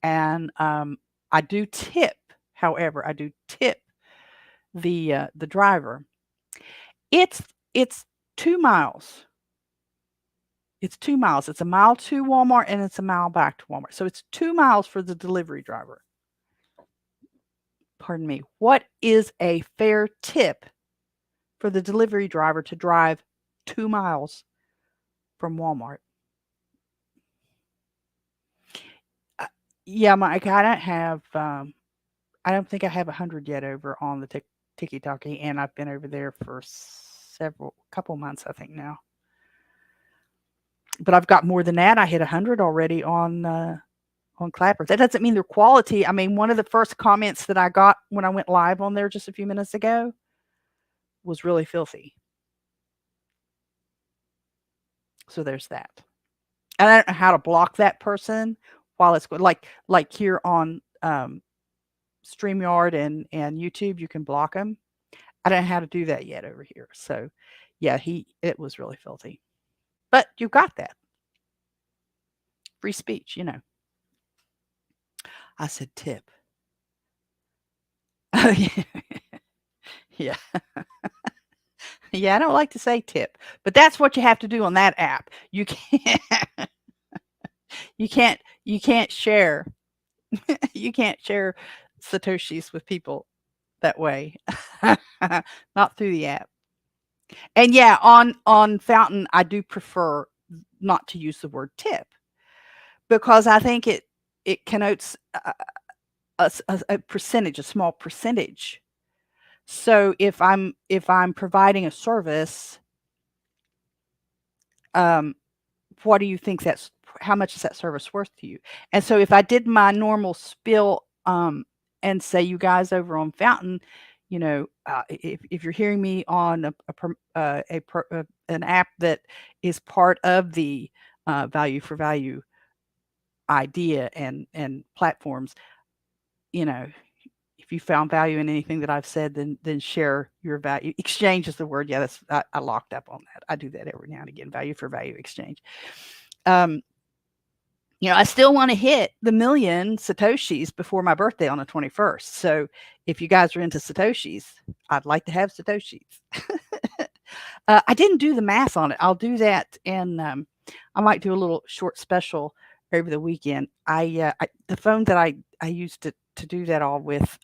And I do tip, however, I do tip the driver. It's 2 miles. It's 2 miles. It's a mile to Walmart and it's a mile back to Walmart. So it's 2 miles for the delivery driver. Pardon me. What is a fair tip for the delivery driver to drive 2 miles from Walmart? Yeah, Mike, I don't think I have 100 yet over on the TikTok, and I've been over there for couple months, I think now. But I've got more than that. I hit 100 already on Clapper. That doesn't mean they're quality. I mean, one of the first comments that I got when I went live on there just a few minutes ago was really filthy. So there's that. And I don't know how to block that person while it's going, like here on StreamYard and YouTube, you can block them. I don't know how to do that yet over here. So yeah, it was really filthy. But you got that. Free speech, I said tip. Oh, yeah. Yeah. Yeah, I don't like to say tip, but that's what you have to do on that app. You can't you can't share you can't share satoshis with people that way. Not through the app. And yeah, on Fountain, I do prefer not to use the word tip because I think it connotes a percentage, a small percentage. So if I'm providing a service, what do you think how much is that service worth to you? And so if I did my normal spill, and say, you guys over on Fountain, if you're hearing me on an app that is part of the value for value idea and platforms, you know, if you found value in anything that I've said, then share your value. Exchange is the word. Yeah, I locked up on that. I do that every now and again. Value for value exchange. Um, I still want to hit the million Satoshis before my birthday on the 21st. So if you guys are into Satoshis, I'd like to have Satoshis. I didn't do the math on it. I'll do that, and I might do a little short special over the weekend. The phone that I used to do that all with,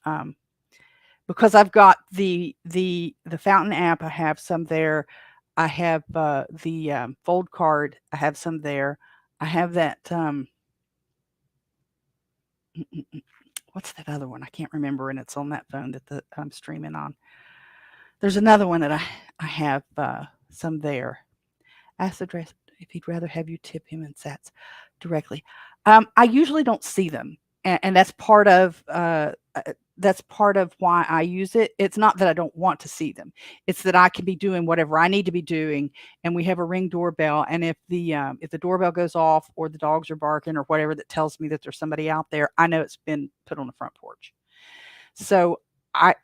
because I've got the Fountain app. I have some there. I have the Fold card. I have some there. I have that. What's that other one? I can't remember, and it's on that phone that I'm streaming on. There's another one that I have some there. Ask the dress if he'd rather have you tip him in sats directly. I usually don't see them, and that's part of why I use it. It's not that I don't want to see them; it's that I can be doing whatever I need to be doing, and we have a Ring doorbell. And if the doorbell goes off or the dogs are barking or whatever that tells me that there's somebody out there, I know it's been put on the front porch. So I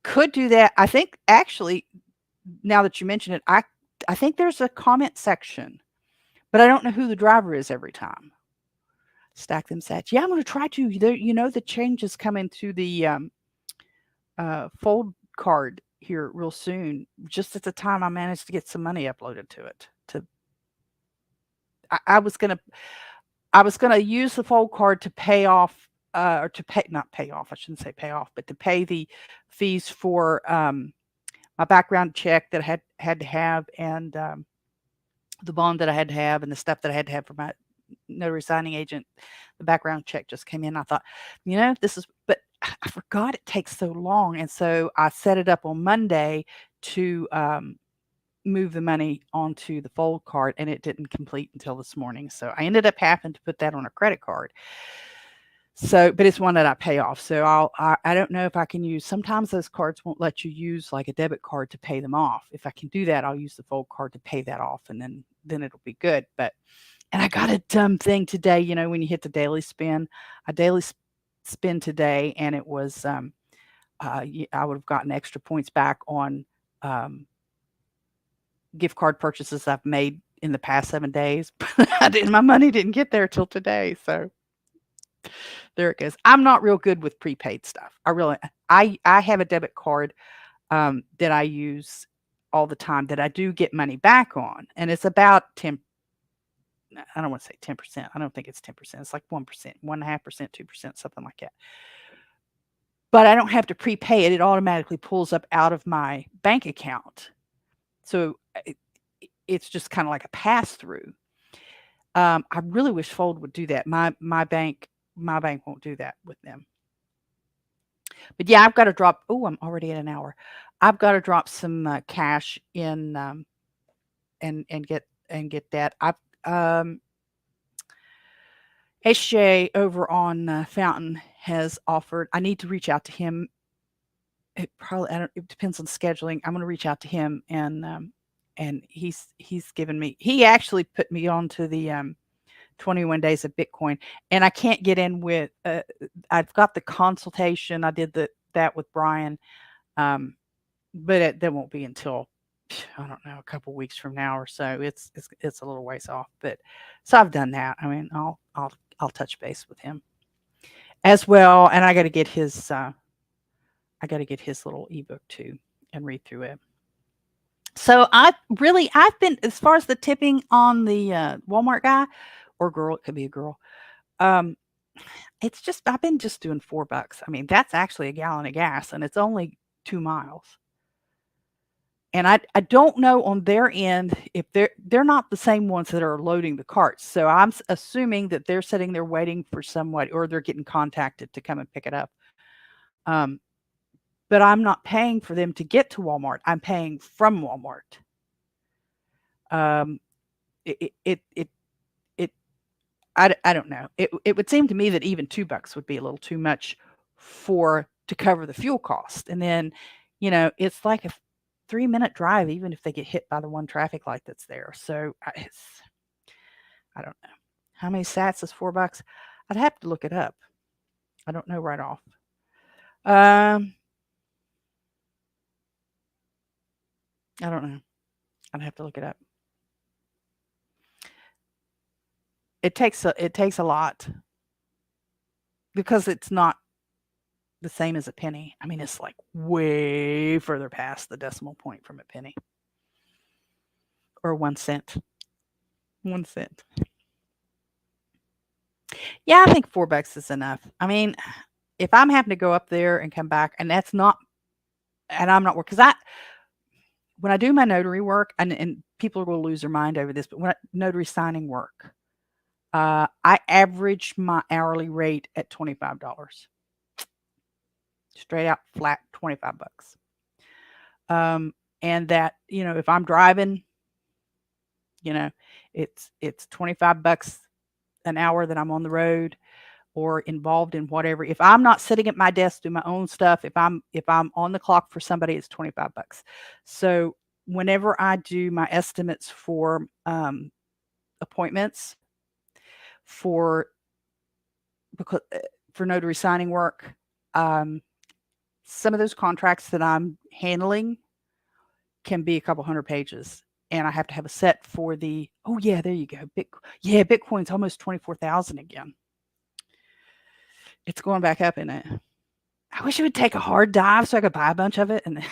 could do that. I think actually, now that you mention it, I think there's a comment section, but I don't know who the driver is every time. Stack them sats. Yeah, I'm going to try to. The changes coming to the Fold card here real soon. Just at the time I managed to get some money uploaded to it. I was gonna use the Fold card to pay off, or to pay not pay off. I shouldn't say pay off, but to pay the fees for my background check that I had to have, and the bond that I had to have, and the stuff that I had to have for my notary signing agent. The background check just came in. I thought, but I forgot it takes so long. And so I set it up on Monday to move the money onto the Fold card, and it didn't complete until this morning. So I ended up having to put that on a credit card. So, but it's one that I pay off. So I don't know if I can use, sometimes those cards won't let you use like a debit card to pay them off. If I can do that, I'll use the Fold card to pay that off, and then it'll be good. And I got a dumb thing today, when you hit the daily spin, a daily spin today, and it was, I would have gotten extra points back on gift card purchases I've made in the past 7 days. My money didn't get there till today. So there it goes. I'm not real good with prepaid stuff. I have a debit card that I use all the time that I do get money back on, and it's about 10. I don't want to say 10%. I don't think it's 10%. It's like 1%, 1.5%, 2%, something like that. But I don't have to prepay it. It automatically pulls up out of my bank account. So it's just kind of like a pass through. I really wish Fold would do that. My bank won't do that with them. But yeah, I've got to drop. Oh, I'm already at an hour. I've got to drop some cash in and get that. SJ over on Fountain has offered. I need to reach out to him. It depends on scheduling. I'm going to reach out to him, and he's given me. He actually put me onto the 21 days of Bitcoin, and I can't get in with. I've got the consultation. I did that with Brian, but that won't be until, I don't know, a couple weeks from now or so. It's a little ways off, but so I've done that. I mean, I'll touch base with him as well, and I got to get his little ebook too and read through it. So I've been, as far as the tipping on the Walmart guy or girl, it could be a girl. It's just, I've been just doing $4. I mean, that's actually a gallon of gas, and it's only 2 miles. And I don't know on their end if they're not the same ones that are loading the carts. So I'm assuming that they're sitting there waiting for somebody, or they're getting contacted to come and pick it up. But I'm not paying for them to get to Walmart. I'm paying from Walmart. It I don't know. It would seem to me that even $2 would be a little too much to cover the fuel cost. And then, it's like a 3-minute drive, even if they get hit by the one traffic light that's there. So I don't know. How many sats is $4? I'd have to look it up. I don't know right off. I don't know. I'd have to look it up. It takes a lot because it's not the same as a penny. I mean, it's like way further past the decimal point from a penny or 1 cent. 1 cent. Yeah, I think $4 is enough. I mean, if I'm having to go up there and come back, and I'm not working, because when I do my notary work, and people will lose their mind over this, but when notary signing work, I average my hourly rate at $25. Straight out flat $25. And that, if I'm driving, it's $25 an hour that I'm on the road or involved in whatever. If I'm not sitting at my desk doing my own stuff, if I'm on the clock for somebody, it's $25. So whenever I do my estimates for appointments for because for notary signing work, some of those contracts that I'm handling can be a couple hundred pages, and I have to have a set for the. Oh yeah, there you go. Bitcoin's almost 24,000 again. It's going back up in it. I wish it would take a hard dive so I could buy a bunch of it, and then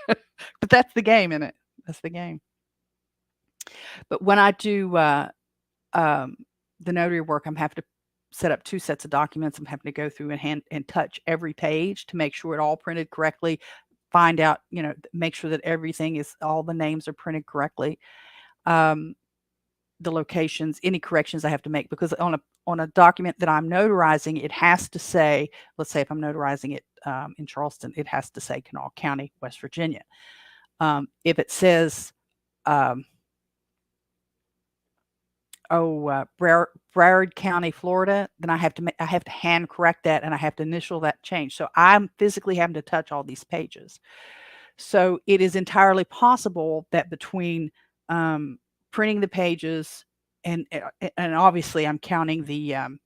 but that's the game in it. That's the game. But when I do the notary work, I'm having to set up 2 sets of documents. I'm having to go through and touch every page to make sure it all printed correctly. Find out, make sure that all the names are printed correctly. The locations, any corrections I have to make, because on a document that I'm notarizing, it has to say, let's say if I'm notarizing it in Charleston, it has to say Kanawha County, West Virginia. If it says, Broward County, Florida, then I have to hand correct that, and I have to initial that change. So I'm physically having to touch all these pages. So it is entirely possible that between printing the pages and obviously I'm counting the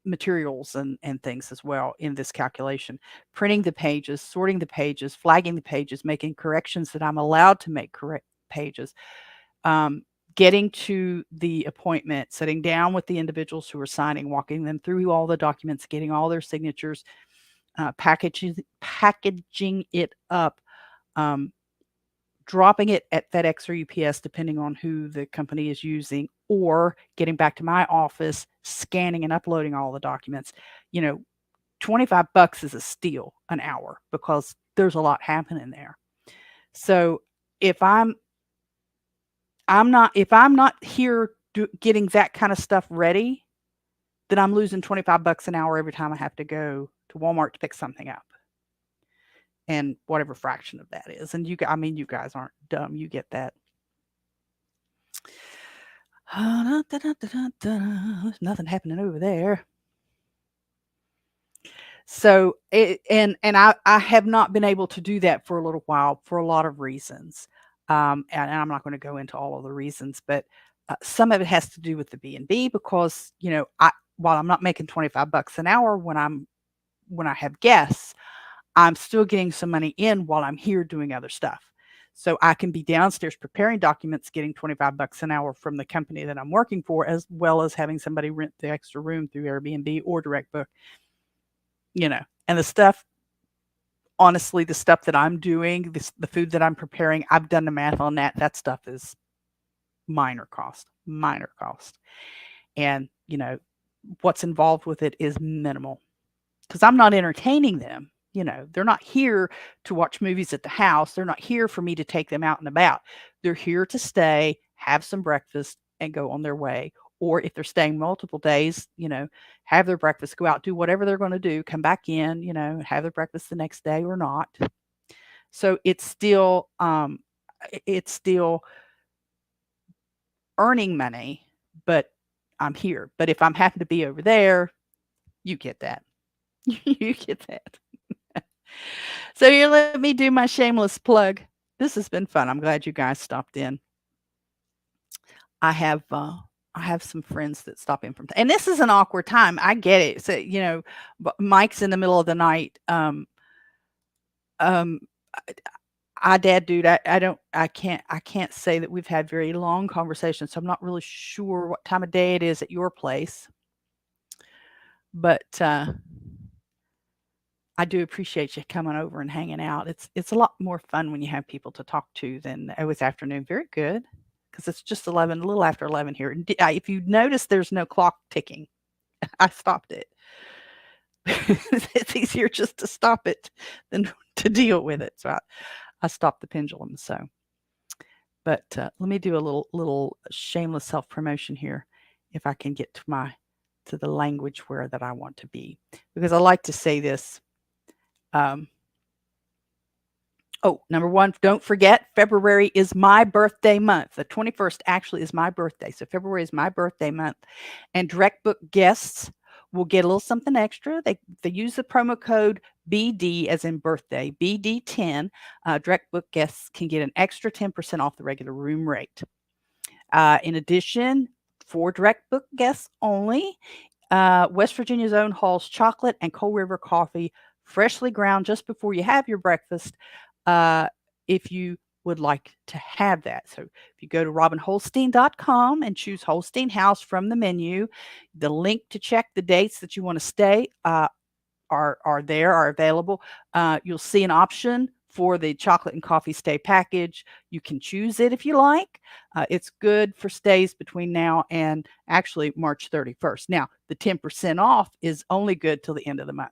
materials and things as well in this calculation. Printing the pages, sorting the pages, flagging the pages, making corrections that I'm allowed to make correct pages. Getting to the appointment, sitting down with the individuals who are signing, walking them through all the documents, getting all their signatures, packaging it up, dropping it at FedEx or UPS, depending on who the company is using, or getting back to my office, scanning and uploading all the documents. $25 is a steal an hour because there's a lot happening there. So if I'm not here getting that kind of stuff ready, then I'm losing $25 an hour every time I have to go to Walmart to pick something up. And whatever fraction of that is. And you guys aren't dumb. You get that. There's nothing happening over there. So and I have not been able to do that for a little while for a lot of reasons. And I'm not going to go into all of the reasons, but some of it has to do with the B&B because, while I'm not making $25 an hour when I have guests, I'm still getting some money in while I'm here doing other stuff. So I can be downstairs preparing documents, getting $25 an hour from the company that I'm working for, as well as having somebody rent the extra room through Airbnb or direct book. And the stuff, honestly, the stuff that I'm doing, the food that I'm preparing, I've done the math on that. That stuff is minor cost. And, what's involved with it is minimal because I'm not entertaining them. They're not here to watch movies at the house. They're not here for me to take them out and about. They're here to stay, have some breakfast, and go on their way. Or if they're staying multiple days, have their breakfast, go out, do whatever they're going to do, come back in, have their breakfast the next day or not. So it's still earning money, but I'm here. But if I'm happen to be over there, you get that. You get that. So here, let me do my shameless plug. This has been fun. I'm glad you guys stopped in. I have I have some friends that stop in from and this is an awkward time. I get it. So, Mike's in the middle of the night. Um I dad dude, I can't say that we've had very long conversations. So I'm not really sure what time of day it is at your place. But I do appreciate you coming over and hanging out. It's a lot more fun when you have people to talk to than this afternoon. Very good, because it's just 11, a little after 11 here. And if you notice, there's no clock ticking. I stopped it. It's easier just to stop it than to deal with it. So I stopped the pendulum. So, but let me do a little shameless self promotion here, if I can get to the language where that I want to be, because I like to say this. Number one, don't forget, February is my birthday month. The 21st actually is my birthday. So February is my birthday month. And direct book guests will get a little something extra. They use the promo code BD as in birthday, BD10. Direct book guests can get an extra 10% off the regular room rate. In addition, for direct book guests only, West Virginia's own Hall's chocolate and Coal River coffee, freshly ground just before you have your breakfast, if you would like to have that. So if you go to robinholstein.com and choose Holstein House from the menu, the link to check the dates that you want to stay are available. You'll see an option for the chocolate and coffee stay package. You can choose it if you like. It's good for stays between now and actually March 31st. Now, the 10% off is only good till the end of the month.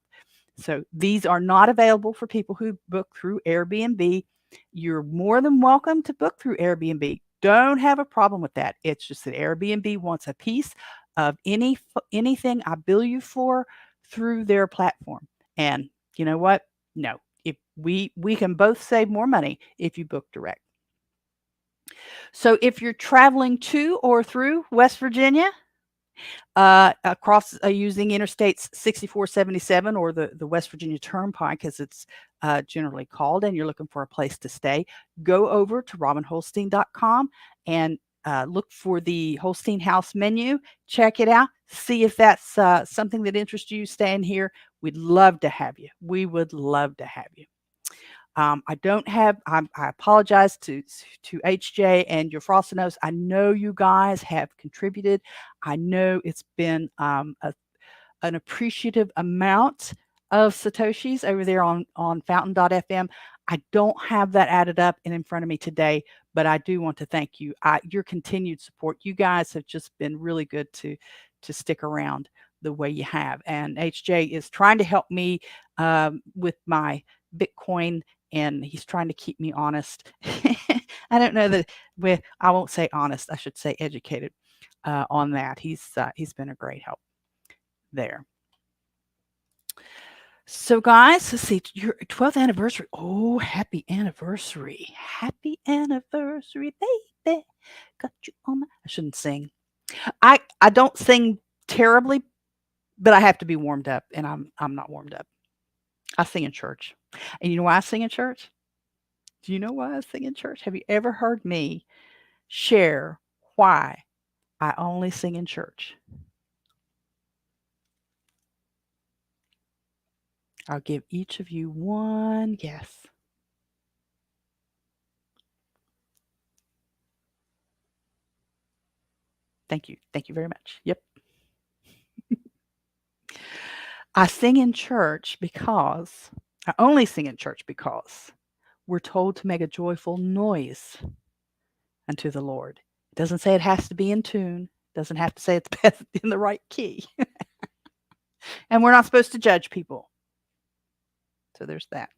So these are not available for people who book through Airbnb. You're more than welcome to book through Airbnb. Don't have a problem with that. It's just that Airbnb wants a piece of anything I bill you for through their platform. And you know what? No, if we can both save more money if you book direct. So if you're traveling to or through West Virginia, across using Interstates 6477 or the West Virginia Turnpike, as it's generally called, and you're looking for a place to stay, go over to robinholstein.com and look for the Holstein House menu. Check it out. See if that's something that interests you staying here. We'd love to have you. We would love to have you. I don't have, I apologize to HJ and your Frosted. I know you guys have contributed. I know it's been an appreciative amount of Satoshis over there on fountain.fm. I don't have that added up and in front of me today, but I do want to thank you. Your continued support. You guys have just been really good to stick around the way you have. And HJ is trying to help me with my Bitcoin, and he's trying to keep me honest. I don't know that I won't say honest. I should say educated on that. He's been a great help there. So guys, let's see, your 12th anniversary. Oh, happy anniversary. Happy anniversary, baby. Got you on I shouldn't sing. I don't sing terribly, but I have to be warmed up, and I'm not warmed up. I sing in church. And you know why I sing in church? Do you know why I sing in church? Have you ever heard me share why I only sing in church? I'll give each of you one guess. Thank you. Thank you very much. Yep. I sing in church because I only sing in church because we're told to make a joyful noise unto the Lord. It doesn't say it has to be in tune. It doesn't have to say it's best in the right key. And we're not supposed to judge people. So there's that.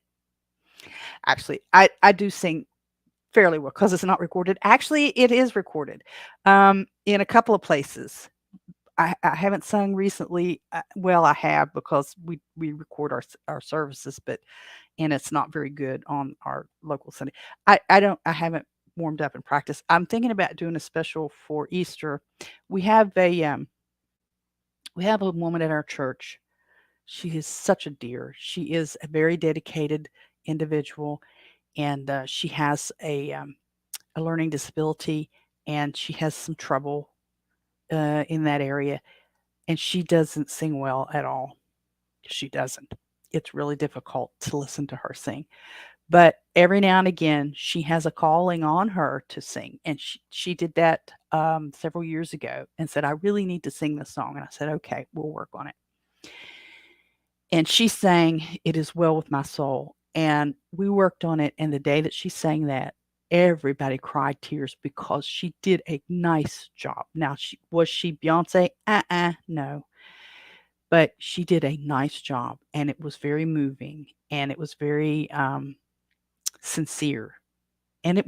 Actually, I do sing fairly well because it's not recorded. Actually, it is recorded in a couple of places. I haven't sung recently. Well, I have, because we record our services, and it's not very good on our local Sunday. I haven't warmed up in practice. I'm thinking about doing a special for Easter. We have a We have a woman at our church. She is such a dear. She is a very dedicated individual, and she has a learning disability, and she has some trouble in that area, and she doesn't sing well at all. She doesn't. It's really difficult to listen to her sing. But every now and again, she has a calling on her to sing, and she did that several years ago and said, "I really need to sing this song." And I said, "Okay, we'll work on it." And she sang "It Is Well With My Soul," and we worked on it. And the day that she sang that, everybody cried tears because she did a nice job. Now, she Beyonce? No, but she did a nice job, and it was very moving, and it was very sincere, and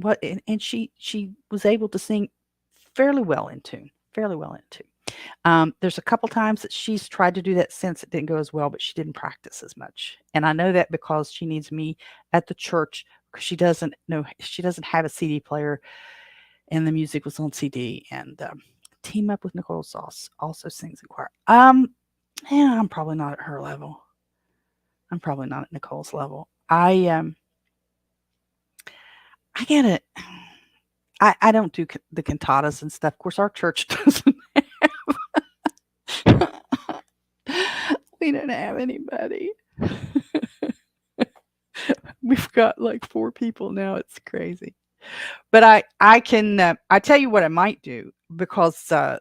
she was able to sing fairly well in tune, fairly well in tune. There's a couple times that she's tried to do that since it didn't go as well, but she didn't practice as much. And I know that because she needs me at the church because she doesn't have a CD player, and the music was on CD. And team up with Nicole Sauce also sings in choir. Yeah, I'm probably not at her level. I'm probably not at Nicole's level. I get it. I don't do the cantatas and stuff. Of course, our church doesn't. We don't have anybody. We've got like 4 people now. It's crazy. But I can I tell you what I might do because the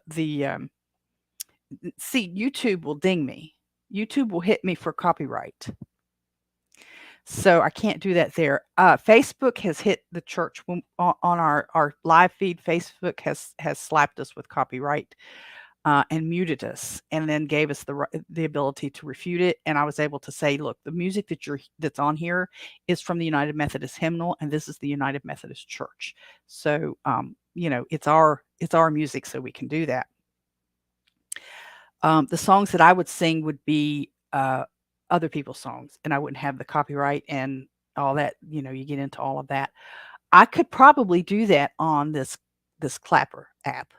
see, YouTube will ding me. YouTube will hit me for copyright. So I can't do that there. Facebook has hit the church on our live feed. Facebook has slapped us with copyright and muted us, and then gave us the ability to refute it. And I was able to say, look, the music that's on here is from the United Methodist Hymnal, and this is the United Methodist Church. So it's our music, so we can do that. The songs that I would sing would be other people's songs, and I wouldn't have the copyright and all that. You get into all of that. I could probably do that on this Clapper app.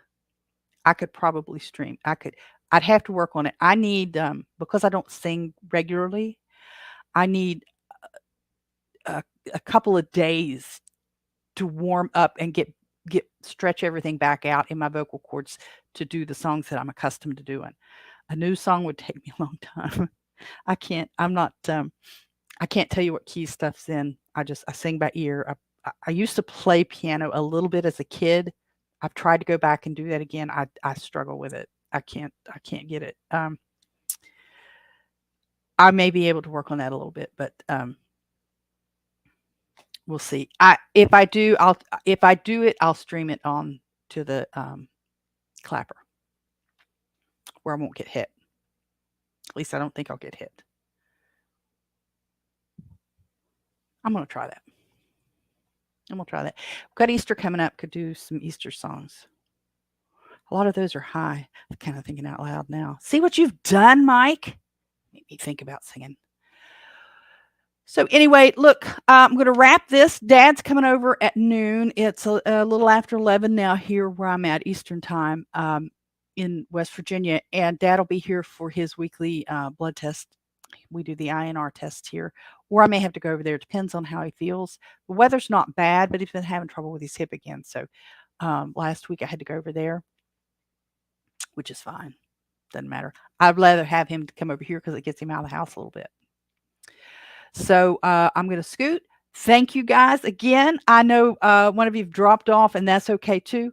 I could probably stream. I'd have to work on it. I need because I don't sing regularly, I need a, a couple of days to warm up and get stretch everything back out in my vocal cords to do the songs that I'm accustomed to doing. A new song would take me a long time. I'm not I can't tell you what key stuff's in. I sing by ear. I used to play piano a little bit as a kid. I've tried to go back and do that again. I struggle with it. I can't get it. I may be able to work on that a little bit, but we'll see. If I do it, I'll stream it on to the Clapper where I won't get hit. At least I don't think I'll get hit. I'm gonna try that. I'm gonna try that. We've got Easter coming up. Could do some Easter songs. A lot of those are high. I'm kind of thinking out loud now. See what you've done, Mike? Made me think about singing. So anyway, look, I'm going to wrap this. Dad's coming over at noon. It's a little after 11 now here where I'm at Eastern time in West Virginia, and Dad will be here for his weekly blood test. We do the INR test here, or I may have to go over there. It depends on how he feels. The weather's not bad, but he's been having trouble with his hip again. So last week I had to go over there, which is fine. Doesn't matter. I'd rather have him come over here because it gets him out of the house a little bit. So I'm going to scoot. Thank you guys again. I know one of you've dropped off, and that's okay too.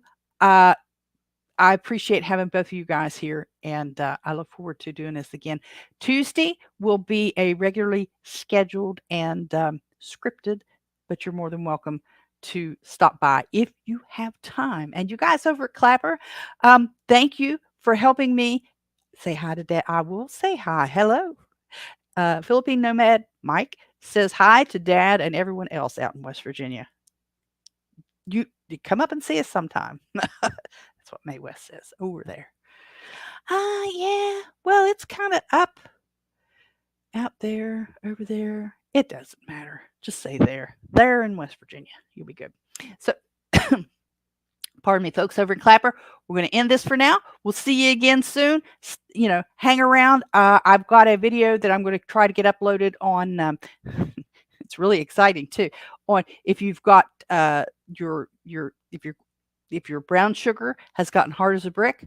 I appreciate having both of you guys here, and I look forward to doing this again. Tuesday will be a regularly scheduled and scripted, but you're more than welcome to stop by if you have time. And you guys over at Clapper, thank you for helping me say hi to Dad. I will say hi. Hello. Philippine Nomad Mike says hi to Dad and everyone else out in West Virginia. You come up and see us sometime. That's what May West says over there. Yeah. Well, it's kind of up out there, over there. It doesn't matter. Just say there. There in West Virginia. You'll be good. So pardon me, folks over in Clapper, we're going to end this for now. We'll see you again soon. Hang around. I've got a video that I'm going to try to get uploaded on. It's really exciting too. On if you've got if your brown sugar has gotten hard as a brick,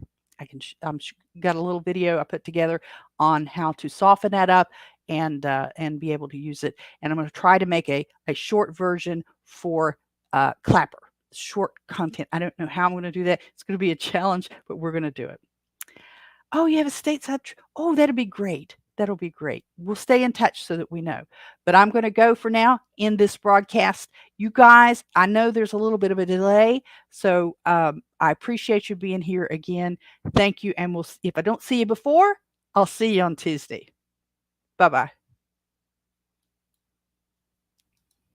got a little video I put together on how to soften that up and be able to use it. And I'm going to try to make a short version for Clapper. Short content. I don't know how I'm going to do that. It's going to be a challenge, but we're going to do it. Oh, you have a stateside. Oh, that'll be great. That'll be great. We'll stay in touch so that we know. But I'm going to go for now in this broadcast. You guys, I know there's a little bit of a delay, so I appreciate you being here again. Thank you, and if I don't see you before, I'll see you on Tuesday. Bye-bye.